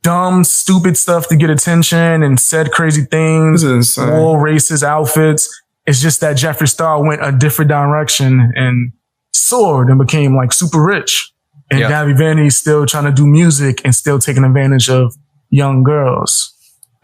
dumb, stupid stuff to get attention and said crazy things, wore racist outfits. It's just that Jeffree Star went a different direction and soared and became like super rich. And Davy Vanity still trying to do music and still taking advantage of young girls.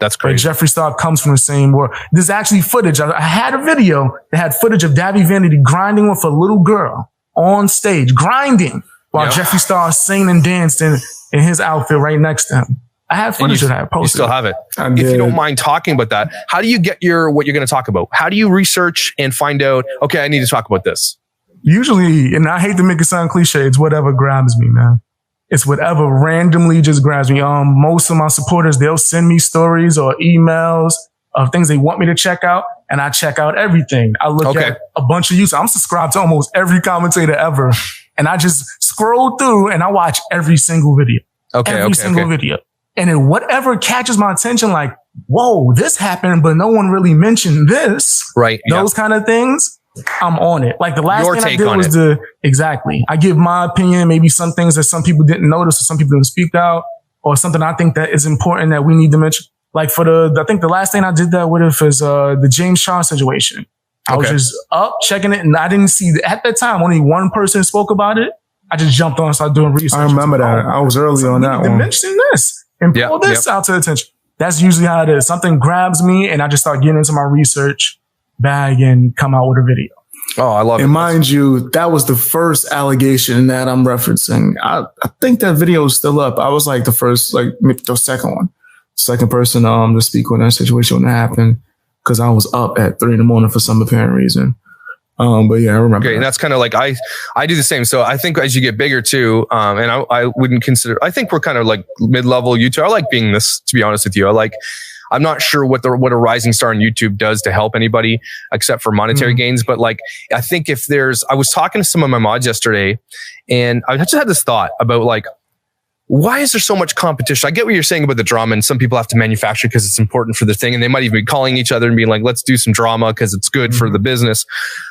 That's crazy. But Jeffree Star comes from the same world. There's actually footage. I had a video that had footage of Davy Vanity grinding with a little girl on stage, grinding while Jeffree Star singing and danced in his outfit right next to him. I have footage of that. You still have it. If you don't mind talking about that, how do you get what you're going to talk about? How do you research and find out, okay, I need to talk about this? Usually, and I hate to make it sound cliche, it's whatever grabs me, man. It's whatever randomly just grabs me. Most of my supporters, they'll send me stories or emails of things they want me to check out, and I check out everything. I look at a bunch of YouTube. I'm subscribed to almost every commentator ever, and I just scroll through and I watch every single video. Every single video. And then whatever catches my attention, like, whoa, this happened, but no one really mentioned this. Right. Those kind of things. I'm on it. Like the last thing I did was I give my opinion, maybe some things that some people didn't notice or some people didn't speak out or something I think that is important that we need to mention. Like I think the last thing I did that with it is the James Charles situation. I was just up checking it and I didn't see at that time only one person spoke about it. I just jumped on and started doing research. I remember that. I was early on that one. Mention this and pull this out to attention. That's usually how it is. Something grabs me and I just start getting into my research bag and come out with a video. Oh, I love it. And mind you, that was the first allegation that I'm referencing. I think that video is still up. I was like the first, the second person to speak on that situation when it happened because I was up at 3 a.m. for some apparent reason. But yeah, I remember. Okay, and that's kind of like I do the same. So I think as you get bigger too, and I wouldn't consider. I think we're kind of like mid-level YouTube. I like being this, to be honest with you. I'm not sure what a rising star on YouTube does to help anybody except for monetary gains. But I think I was talking to some of my mods yesterday and I just had this thought about why is there so much competition? I get what you're saying about the drama and some people have to manufacture because it's important for the thing. And they might even be calling each other and being like, let's do some drama because it's good for the business.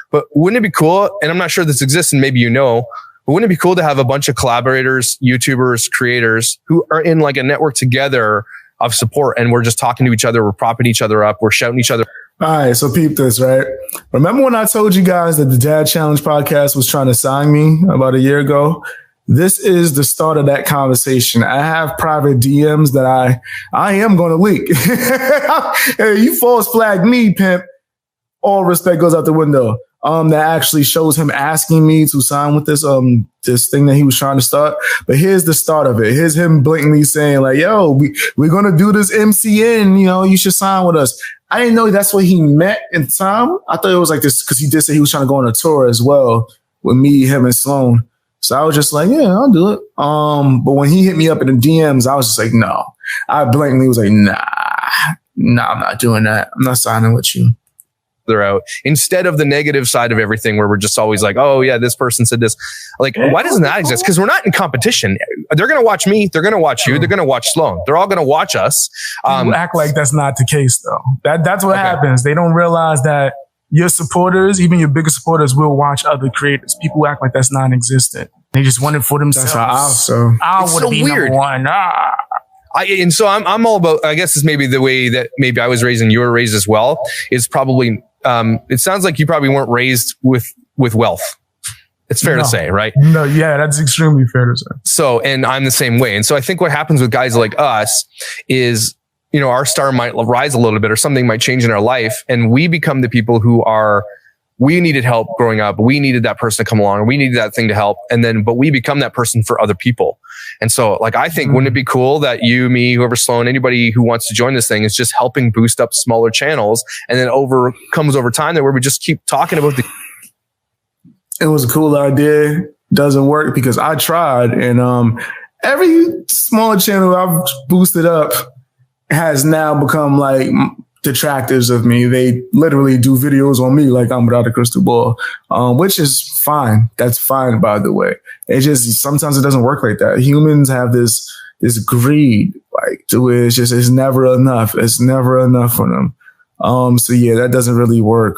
But wouldn't it be cool? And I'm not sure this exists and maybe but wouldn't it be cool to have a bunch of collaborators, YouTubers, creators who are in a network together of support and we're just talking to each other, we're propping each other up, we're shouting each other. All right, so peep this, right? Remember when I told you guys that the Dad Challenge podcast was trying to sign me about a year ago? This is the start of that conversation. I have private DMs that I am going to leak. Hey, you false flag me, pimp. All respect goes out the window. That actually shows him asking me to sign with this this thing that he was trying to start. But here's the start of it. Here's him blatantly saying yo, we're gonna do this MCN. You should sign with us. I didn't know that's what he meant in time. I thought it was like this because he did say he was trying to go on a tour as well with me, him, and Sloan. So I was just like, yeah, I'll do it. But when he hit me up in the DMs, I was just like, no. I blatantly was like, nah, I'm not doing that. I'm not signing with you. They're out instead of the negative side of everything where we're just always like, oh yeah, this person said this. Why doesn't that exist? Because we're not in competition. They're going to watch me. They're going to watch you. They're going to watch Sloan. They're all going to watch us. People act like that's not the case though. That's what happens. They don't realize that your supporters, even your biggest supporters, will watch other creators. People act like that's non-existent. They just want it for themselves. That's how I It's would so be weird. number one. And so I'm all about, I guess it's maybe the way that maybe I was raised and you were raised as well, is probably, it sounds like you probably weren't raised with wealth. It's fair to say, right? No, yeah, that's extremely fair to say. So, and I'm the same way. And so I think what happens with guys like us is, you know, our star might rise a little bit or something might change in our life. And we become the people who are, we needed help growing up. We needed that person to come along. We needed that thing to help. And then, but we become that person for other people. And so like, I think, wouldn't it be cool that you, me, whoever, Sloan, anybody who wants to join this thing is just helping boost up smaller channels, and then comes over time that where we just keep talking about it was a cool idea. Doesn't work because I tried, and every smaller channel I've boosted up has now become like detractors of me. They literally do videos on me like I'm without a crystal ball, which is fine. That's fine, by the way. It just sometimes it doesn't work like that. Humans have this greed, like to where it's never enough. It's never enough for them. So yeah, that doesn't really work.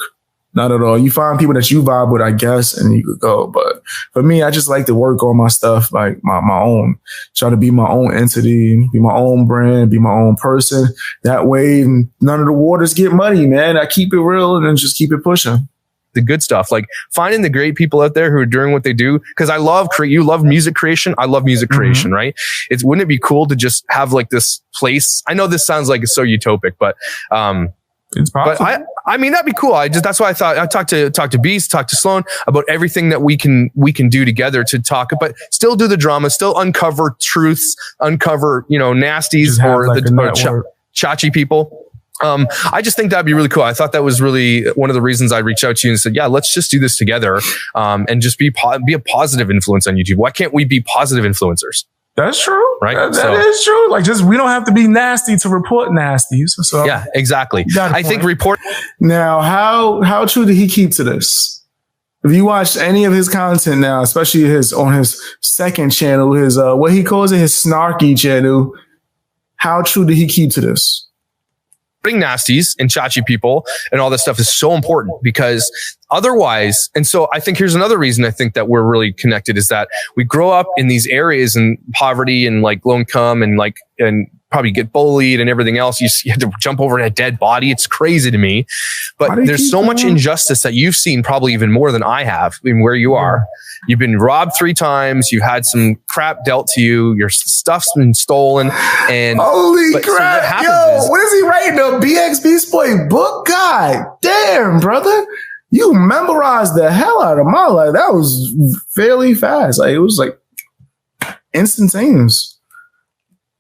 Not at all. You find people that you vibe with, I guess, and you could go. But for me, I just like to work on my stuff, like my own, try to be my own entity, be my own brand, be my own person. That way, none of the waters get muddy, man. I keep it real and then just keep it pushing. The good stuff, like finding the great people out there who are doing what they do. Cause I love you love music creation. I love music creation, right? Wouldn't it be cool to just have like this place? I know this sounds like it's so utopic, but, it's possible. But I mean, that'd be cool. That's why I thought I talked to Beast, talk to Sloan about everything that we can do together to talk, but still do the drama, still uncover truths, uncover, you know, nasties or like the chachi people. I just think that'd be really cool. I thought that was really one of the reasons I reached out to you and said, yeah, let's just do this together. And just be a positive influence on YouTube. Why can't we be positive influencers? That's true. Right. That is true. Like we don't have to be nasty to report nasties. So yeah, exactly. I think report. Now, how true did he keep to this? If you watch any of his content now, especially on his second channel, his what he calls it, his snarky channel, how true did he keep to this? Nasties and chachi people and all this stuff is so important because otherwise, and so I think here's another reason I think that we're really connected is that we grow up in these areas in poverty and like low income and probably get bullied and everything else. You have to jump over a dead body. It's crazy to me, but there's so much injustice that you've seen probably even more than I have in where you are. You've been robbed 3 times. You've had some crap dealt to you. Your stuff's been stolen. And holy crap, what is he writing? A BXBeastBoy book? God damn, brother. You memorized the hell out of my life. That was fairly fast. Like it was like instantaneous.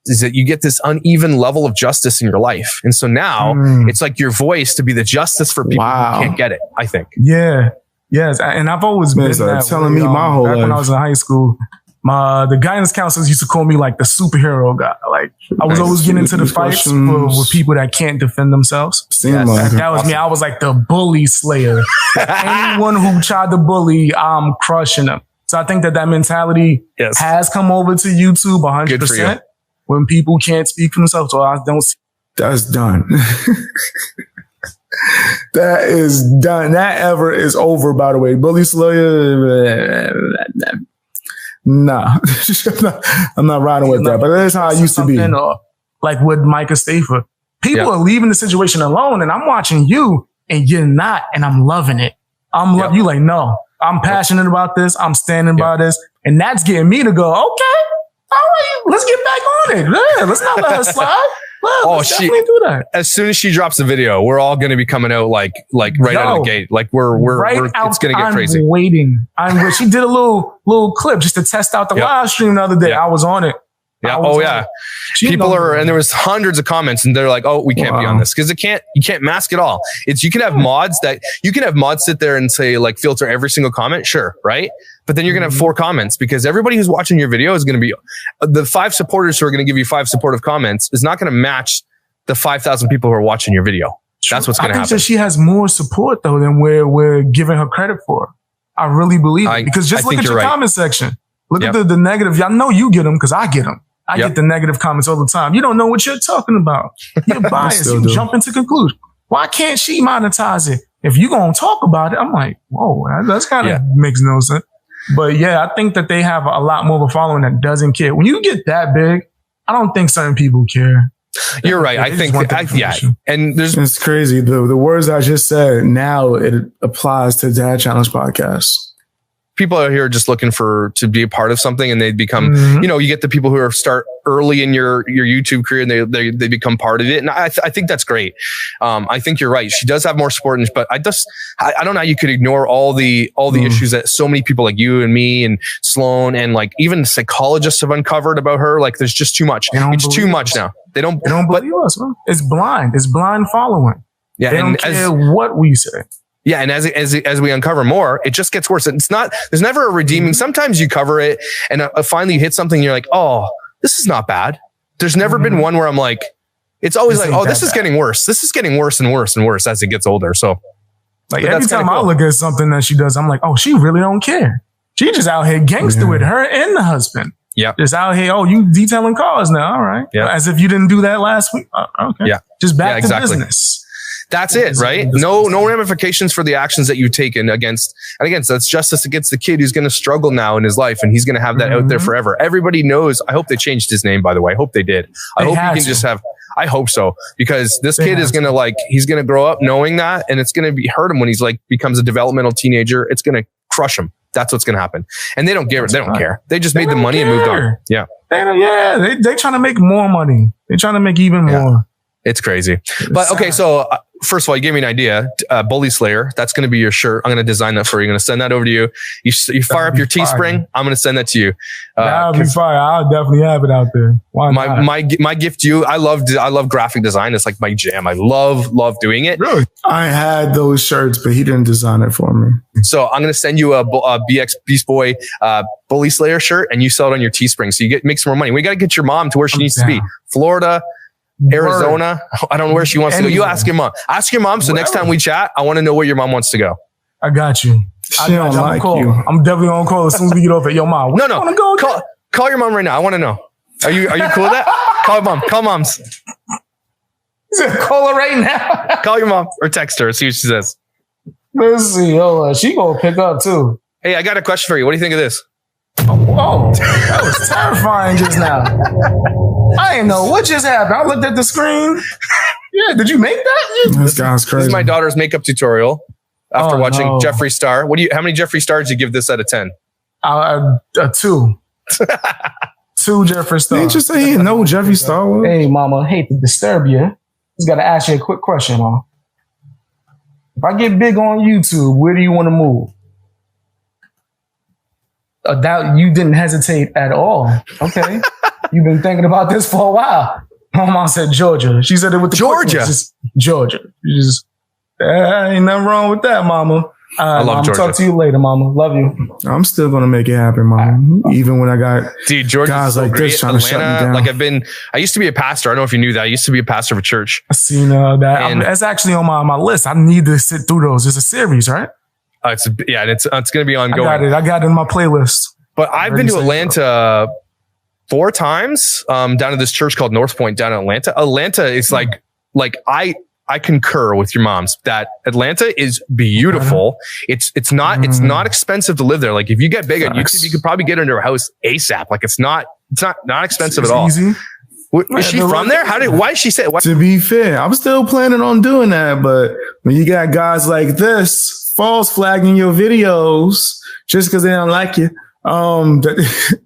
Is that you get this uneven level of justice in your life. And so now it's like your voice to be the justice for people who can't get it, I think. Yeah. Yes. And I've always been that telling me my whole life. When I was in high school, the guidance counselors used to call me like the superhero guy. Like I was always getting into the fights with people that can't defend themselves. That was me. I was like the bully slayer. Anyone who tried to bully, I'm crushing them. So I think that mentality has come over to YouTube 100%. When people can't speak for themselves, so I don't see. That's done. That is done. That ever is over, by the way. Bully Slayer. Nah. I'm not riding with that, but that's how I used to be. Like with Micah Stafford. People are leaving the situation alone, and I'm watching you, and you're not, and I'm loving it. You like, no, I'm passionate about this. I'm standing by this. And that's getting me to go, okay. All right, let's get back on it. Yeah, let's not let her slide. Let's definitely do that. As soon as she drops the video, we're all going to be coming out like right out of the gate. Like we're it's going to get crazy. I'm waiting. She did a little clip just to test out the live stream the other day. I was on it. Yeah. Oh yeah. People and there was hundreds of comments and they're like, oh, we can't be on this because you can't mask it all. You can have mods sit there and say like filter every single comment. Sure. Right. But then you're going to have 4 comments because everybody who's watching your video is going to be the 5 supporters who are going to give you 5 supportive comments is not going to match the 5,000 people who are watching your video. That's what's going to happen. I think that she has more support though than we're giving her credit for. I really believe it because just look at your comment section. Look at the negative. I know you get them because I get them. I get the negative comments all the time. You don't know what you're talking about. You're biased. You jump into conclusions. Why can't she monetize it? If you're going to talk about it, I'm like, whoa, that's kind of makes no sense. But yeah, I think that they have a lot more of a following that doesn't care. When you get that big, I don't think certain people care. You're right. I think, and it's crazy. The words I just said, now it applies to Dad Challenge podcast. People out here just looking to be a part of something, and they become, you get the people who start early in your YouTube career, and they become part of it. And I think that's great. I think you're right. She does have more support, but I don't know how you could ignore all the issues that so many people like you and me and Sloan and like even psychologists have uncovered about her. Like there's just too much. It's too much now. They don't believe us. Man. It's blind. It's blind following. Yeah, they don't care what we say. Yeah, and as we uncover more, it just gets worse. It's not. There's never a redeeming. Sometimes you cover it, and finally you hit something. And you're like, oh, this is not bad. There's never been one where I'm like, it's always like, oh, this is getting worse. This is getting worse and worse and worse as it gets older. So, like every time I look at something that she does, I'm like, oh, she really don't care. She just out here gangster with her and the husband. Yeah, just out here. Oh, you detailing cars now? All right. Yeah, as if you didn't do that last week. Okay. Yeah, just back to business. That's it, right? No ramifications for the actions that you've taken against that's justice against the kid who's going to struggle now in his life, and he's going to have that out there forever. Everybody knows. I hope they changed his name, by the way. I hope they did. I hope he can just have. I hope so, because this kid is going to he's going to grow up knowing that, and it's going to hurt him when he's becomes a developmental teenager. It's going to crush him. That's what's going to happen. And they don't care. They don't care. They just made the money and moved on. Yeah. They trying to make more money. They're trying to make even more. It's crazy. But okay, so first of all, you gave me an idea. Bully Slayer. That's going to be your shirt. I'm going to design that for you. I'm going to send that over to you. You fire up your Teespring. I'm going to send that to you. That'll be fire. I'll definitely have it out there. Why not? My gift to you. I love graphic design. It's like my jam. I love doing it. Really? I had those shirts, but he didn't design it for me. So I'm going to send you a BXBeastBoy Bully Slayer shirt, and you sell it on your Teespring. So you make some more money. We got to get your mom to where she needs to be. Florida, Arizona. I don't know where she wants to go. You ask your mom. Ask your mom. So next time we chat, I want to know where your mom wants to go. I got you. I'm definitely gonna call as soon as we get off at your mom. No. Call your mom right now. I want to know. Are you cool with that? Call mom. Call moms. Call her right now. Call your mom or text her. See what she says. Let's see. She gonna pick up too. Hey, I got a question for you. What do you think of this? Oh, whoa. That was terrifying just now. I didn't know what just happened. I looked at the screen. Yeah, did you make that? This guy's crazy. This is my daughter's makeup tutorial after watching Jeffree Star. How many Jeffree Stars do you give this out of 10? 2. 2 Jeffree Stars. Didn't you say he didn't know who Jeffree Star was? Hey, mama, hate to disturb you. Just got to ask you a quick question, Mom. If I get big on YouTube, where do you want to move? Doubt you didn't hesitate at all. Okay. You've been thinking about this for a while. My mom said Georgia. She said it with the Georgia. Georgia. Ain't nothing wrong with that, mama. I love Georgia. Talk to you later, mama. Love you. I'm still gonna make it happen, mama. Even when I got guys like this trying to shut me down. Like I used to be a pastor. I don't know if you knew that. I used to be a pastor of a church. I seen that. That's actually on my list. I need to sit through those. It's a series, right? It's going to be ongoing. I got it in my playlist. But I've been to Atlanta 4 times, down to this church called North Point down in Atlanta. Atlanta is like I concur with your moms that Atlanta is beautiful. It's not expensive to live there. Like if you get big on YouTube, you could probably get into a house ASAP. Like it's not expensive at all. Easy. Is she from there? Why is she say? To be fair, I'm still planning on doing that, but when you got guys like this false flagging your videos just because they don't like you, that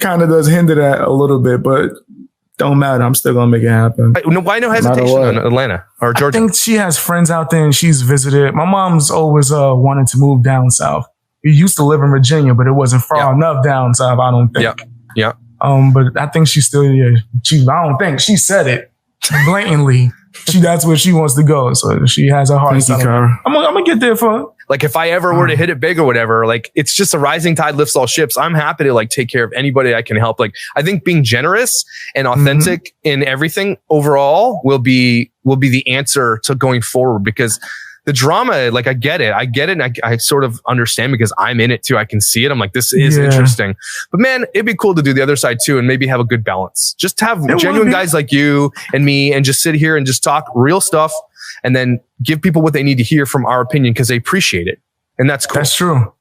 kind of does hinder that a little bit, but don't matter. I'm still gonna make it happen. Why no hesitation on Atlanta or Georgia? I think she has friends out there and she's visited. My mom's always wanted to move down south. We used to live in Virginia, but it wasn't far enough down south, I don't think. Yeah. But I think she's still I don't think she said it blatantly. That's where she wants to go. So she has a heart. I'm gonna get there for her. Like if I ever were to hit it big or whatever, like it's just a rising tide lifts all ships. I'm happy to take care of anybody I can help. Like I think being generous and authentic in everything overall will be the answer to going forward, because the drama, like I get it. And I sort of understand because I'm in it too. I can see it. I'm like, this is interesting, but man, it'd be cool to do the other side too. And maybe have a good balance. Just have genuine guys like you and me and just sit here and just talk real stuff and then give people what they need to hear from our opinion because they appreciate it. And that's cool. That's true.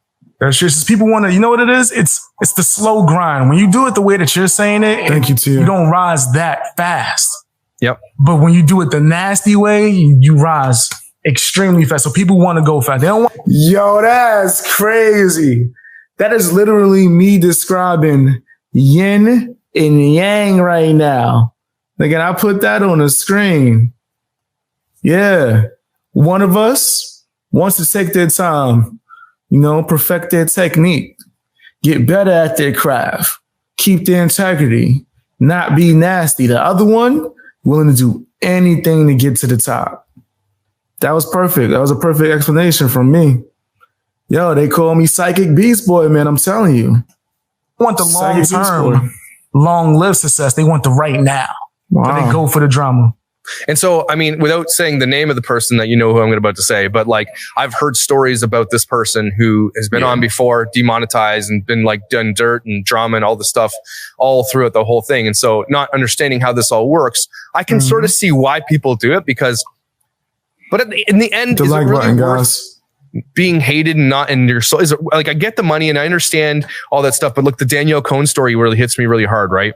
That's just people want to, you know what it is? It's the slow grind. When you do it the way that you're saying it, you don't rise that fast. Yep. But when you do it the nasty way, you rise extremely fast. So people want to go fast. They don't want. Yo, that's crazy. That is literally me describing yin and yang right now. Again, I put that on the screen. Yeah. One of us wants to take their time, perfect their technique, get better at their craft, keep their integrity, not be nasty. The other one, willing to do anything to get to the top. That was perfect. That was a perfect explanation from me. Yo, they call me Psychic Beast Boy, man. I'm telling you. They want the long-term, long-lived success. They want the right now. Wow. But they go for the drama. And so, I mean, without saying the name of the person that who I'm about to say, but like I've heard stories about this person who has been on before, demonetized and been like done dirt and drama and all this stuff all throughout the whole thing. And so not understanding how this all works, I can sort of see why people do it but in the end, is it really worth being hated and not in your soul? Is it like, I get the money and I understand all that stuff, but look, the Danielle Cohn story really hits me really hard, right?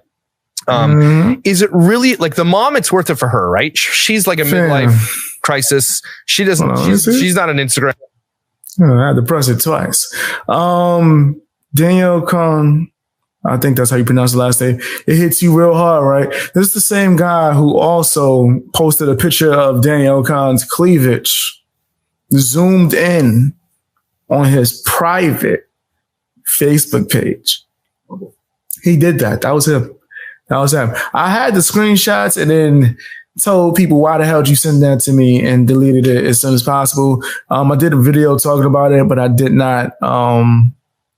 Is it really like the mom? It's worth it for her, right? She's like a midlife crisis. She doesn't. She's not an Instagram. I had to press it twice. Danielle Cohn. I think that's how you pronounce the last name. It hits you real hard, right? This is the same guy who also posted a picture of Danielle Cohn's cleavage, zoomed in on his private Facebook page. He did that. That was him. I had the screenshots and then told people, why the hell did you send that to me, and deleted it as soon as possible. I did a video talking about it, but I did not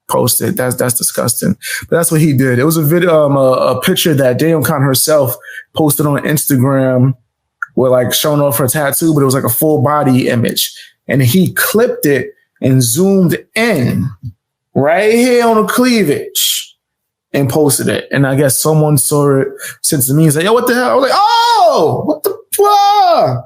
post it. That's disgusting. But that's what he did. It was a video, a picture that Danielle Cohn herself posted on Instagram with like showing off her tattoo, but it was like a full body image. And he clipped it and zoomed in right here on the cleavage and posted it. And I guess someone saw it, sent to me and said, yo, what the hell? I was like, oh, what the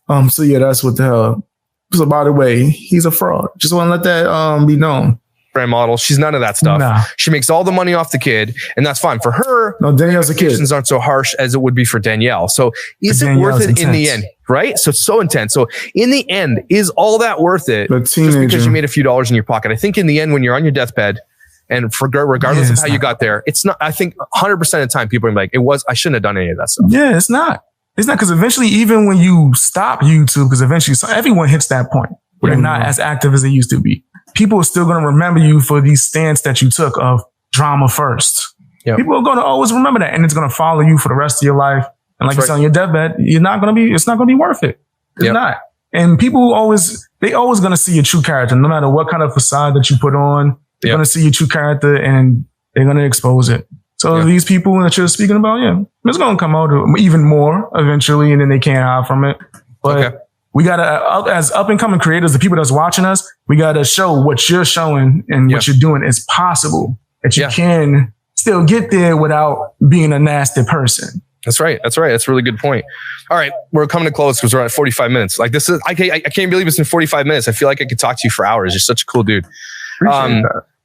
fuck? So yeah, that's what the hell. So by the way, he's a fraud. Just want to let that be known. Brand model. She's none of that stuff. Nah. She makes all the money off the kid, and that's fine for her. No, Danielle's a kid. Aren't so harsh as it would be for Danielle. So is it worth it in the end? Right? So it's so intense. So in the end, is all that worth it? Just because you made a few dollars in your pocket? I think in the end, when you're on your deathbed, and regardless of how you got there, it's not. I think 100% of the time, people are like, I shouldn't have done any of that stuff. Yeah, it's not. It's not, because eventually, even when you stop YouTube, because eventually everyone hits that point where they're not as active as they used to be. People are still going to remember you for these stance that you took of drama first. Yep. People are going to always remember that, and it's going to follow you for the rest of your life. And like you said on your deathbed, it's not going to be worth it. It's not. And people they always going to see your true character, no matter what kind of facade that you put on. They're going to see your true character, and they're going to expose it. So these people that you're speaking about, it's going to come out even more eventually, and then they can't hide from it. But we got to, as up and coming creators, the people that's watching us, we got to show what you're showing and what you're doing is possible, that you can still get there without being a nasty person. That's right. That's a really good point. All right. We're coming to close because we're at 45 minutes. Like this is, I can't believe it's in 45 minutes. I feel like I could talk to you for hours. You're such a cool dude.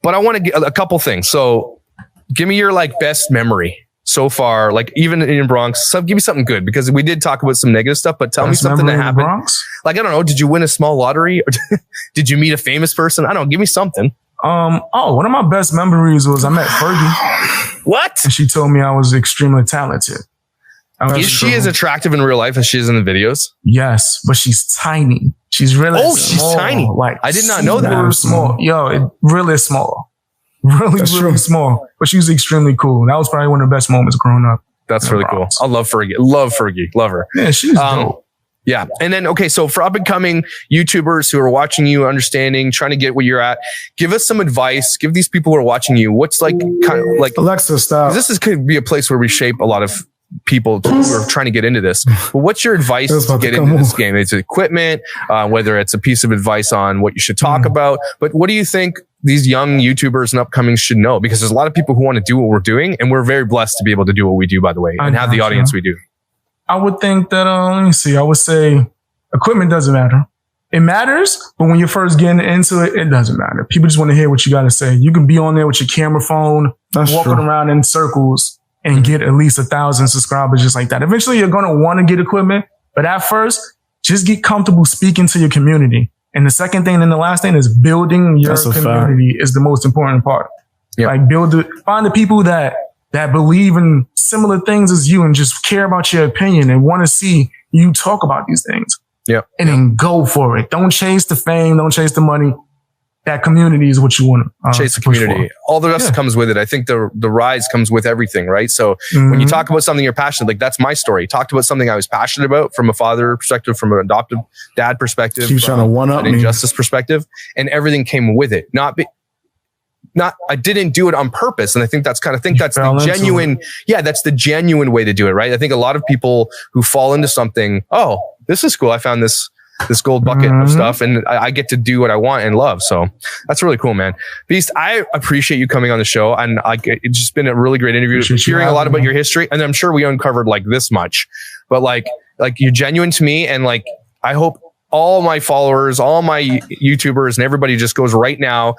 But I want to get a couple things. So give me your like best memory so far, like even in Bronx. So give me something good, because we did talk about some negative stuff, but tell me something that happened. Like, I don't know. Did you win a small lottery, or did you meet a famous person? I don't know. Give me something. One of my best memories was I met Fergie. What? And she told me I was extremely talented. Is she as attractive in real life as she is in the videos? Yes, but she's tiny. She's really small. She's tiny. Like, I did not know that. Really small. Yo, it really is small. Really small. But she's extremely cool. That was probably one of the best moments growing up. That's really cool. I love Fergie. Love her. Yeah, she's dope. Yeah. And then, okay, so for up and coming YouTubers who are watching you, understanding, trying to get where you're at, give us some advice. Give these people who are watching you, what's like, kind of like, Alexa, stop. Could be a place where we shape a lot of people who are trying to get into this. But what's your advice to get into this game? It's equipment, whether it's a piece of advice on what you should talk about. But what do you think these young YouTubers and upcoming should know? Because there's a lot of people who want to do what we're doing, and we're very blessed to be able to do what we do, by the way, and have the audience we do. I would think that, let me see, I would say equipment doesn't matter. it matters, but when you're first getting into it, it doesn't matter. People just want to hear what you got to say. You can be on there with your camera phone, walking around in circles and get at least 1,000 subscribers just like that. Eventually, you're going to want to get equipment, but at first, just get comfortable speaking to your community. And the second thing and the last thing is building your community is the most important part. Yep. Like find the people that believe in similar things as you and just care about your opinion and want to see you talk about these things. Yeah. And then go for it. Don't chase the fame. Don't chase the money. That community is what you want to chase the community. All the rest comes with it. I think the rise comes with everything, right? So when you talk about something you're passionate, like that's my story. Talked about something I was passionate about from a father perspective, from an adoptive dad perspective, Keep trying to one up an me. injustice perspective, and everything came with it. I didn't do it on purpose. And I think that's the genuine. Yeah, that's the genuine way to do it, right? I think a lot of people who fall into something, oh, this is cool. I found this gold bucket of stuff and I get to do what I want and love. So that's really cool, man. Beast, I appreciate you coming on the show. And it's just been a really great interview, hearing a lot about your history. And I'm sure we uncovered like this much, but like you're genuine to me. And like, I hope all my followers, all my YouTubers and everybody just goes right now.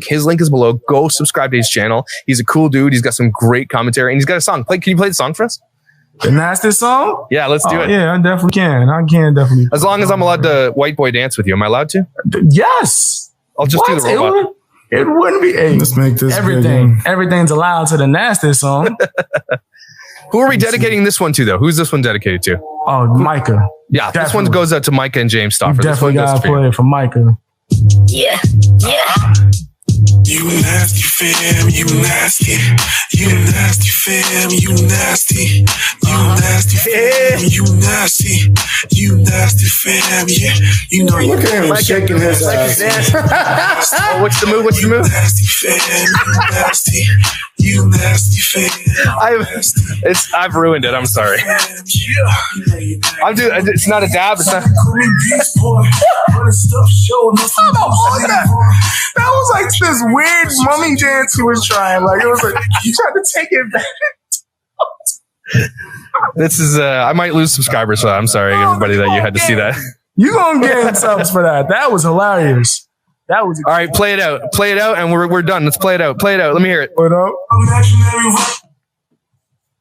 His link is below. Go subscribe to his channel. He's a cool dude. He's got some great commentary and he's got a song. Can you play the song for us? The Nasty song? Yeah, let's do it. Yeah, I definitely can. I can definitely. As long as I'm allowed to white boy dance with you. Am I allowed to? Yes. I'll just do the robot. It wouldn't be. Hey, let's make this everything. Everything's allowed to the Nasty song. Who are we dedicating this one to, though? Who's this one dedicated to? Oh, Micah. Yeah, definitely. This one goes out to Micah and James Stauffer. Definitely gotta play it for Micah. Yeah. You nasty fam, you nasty. You nasty fam, you nasty. You nasty fam, you nasty. You nasty fam, yeah. You know you look at him shaking his ass. Oh, what's the move? You nasty fam, you nasty. You nasty fam. I've ruined it. I'm sorry. It's not a dab. It's not. That was like this weird mummy dance he was trying. Like it was like he tried to take it back. This is I might lose subscribers, so I'm sorry, everybody, that you had to see that. You gonna get subs for that? That was hilarious. That was all right. Play it out, and we're done. Let's play it out. Let me hear it. What up?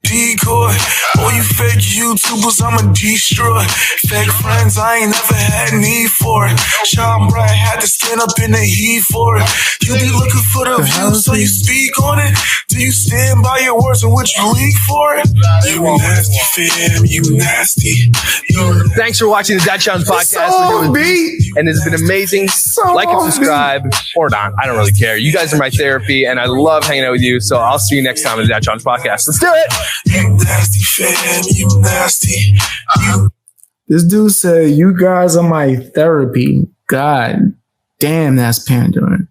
Decoy, all you fake YouTubers, I'ma destroy. Fake friends, I ain't never had need for it. Sean Bright had to stand up in the heat for it. You be looking for the views, so you speak on it. Do you stand by your words and what you leak for it? You nasty fam, you nasty. Thanks for watching the Dad Challenge podcast. And it's been amazing. Like and subscribe or not. I don't really care. You guys are my therapy, and I love hanging out with you. So I'll see you next time on the Dad Challenge podcast. Let's do it. You nasty fam, you nasty. This dude said, you guys are my therapy. God damn, that's pandering.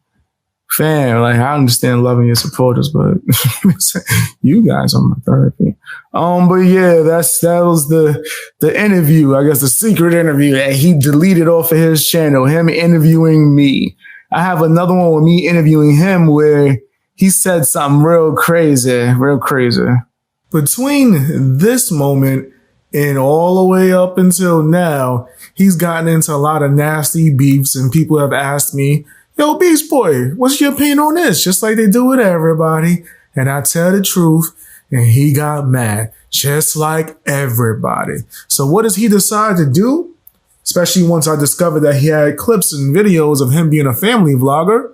Fam, like I understand loving your supporters, but you guys are my therapy. But yeah, that was the interview, I guess the secret interview that he deleted off of his channel, him interviewing me. I have another one with me interviewing him where he said something real crazy. Between this moment and all the way up until now, he's gotten into a lot of nasty beefs, and people have asked me, yo, Beast Boy, what's your opinion on this? Just like they do with everybody. And I tell the truth, and he got mad, just like everybody. So what does he decide to do? Especially once I discovered that he had clips and videos of him being a family vlogger.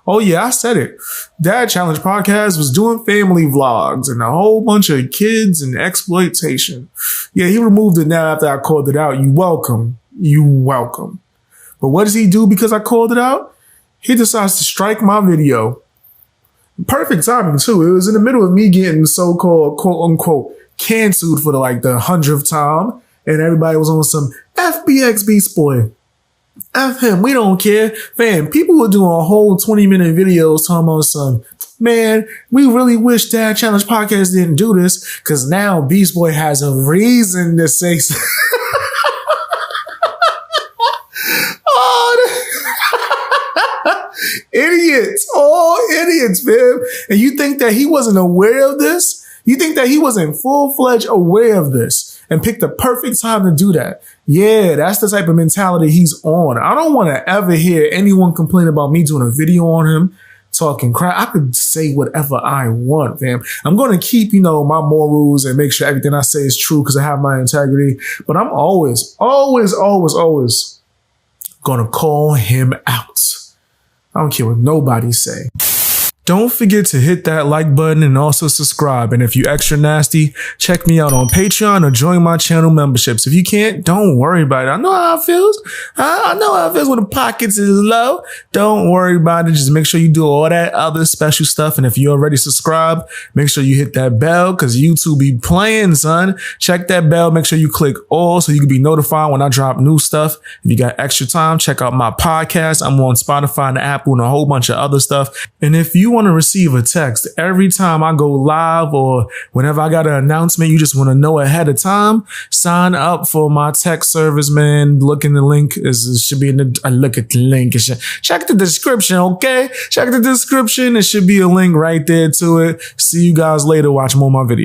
Oh yeah, I said it. Dad Challenge Podcast was doing family vlogs and a whole bunch of kids and exploitation. Yeah, he removed it now after I called it out. You welcome. But what does he do because I called it out? He decides to strike my video. Perfect timing too. It was in the middle of me getting so-called quote unquote canceled for the 100th time. And everybody was on some BXBeastBoy. F him, we don't care. Fam, people were doing a whole 20-minute videos talking about some, man, we really wish Dad Challenge Podcast didn't do this, because now Beast Boy has a reason to say so. Idiots, all idiots, man. And you think that he wasn't aware of this? You think that he wasn't full-fledged aware of this and picked the perfect time to do that? Yeah, that's the type of mentality he's on. I don't want to ever hear anyone complain about me doing a video on him, talking crap. I could say whatever I want, fam. I'm going to keep, my morals and make sure everything I say is true because I have my integrity. But I'm always going to call him out. I don't care what nobody say. Don't forget to hit that like button and also subscribe. And if you extra nasty, check me out on Patreon or join my channel memberships. If you can't, don't worry about it. I know how it feels. I know how it feels when the pockets is low. Don't worry about it. Just make sure you do all that other special stuff. And if you already subscribed, make sure you hit that bell because YouTube be playing, son. Check that bell. Make sure you click all so you can be notified when I drop new stuff. If you got extra time, check out my podcast. I'm on Spotify and Apple and a whole bunch of other stuff. And if you want to receive a text every time I go live or whenever I got an announcement, you just want to know ahead of time, sign up for my text service, man. Look in the link. It should be in the, look at the link. Check the description, okay? Check the description. It should be a link right there to it. See you guys later. Watch more of my videos.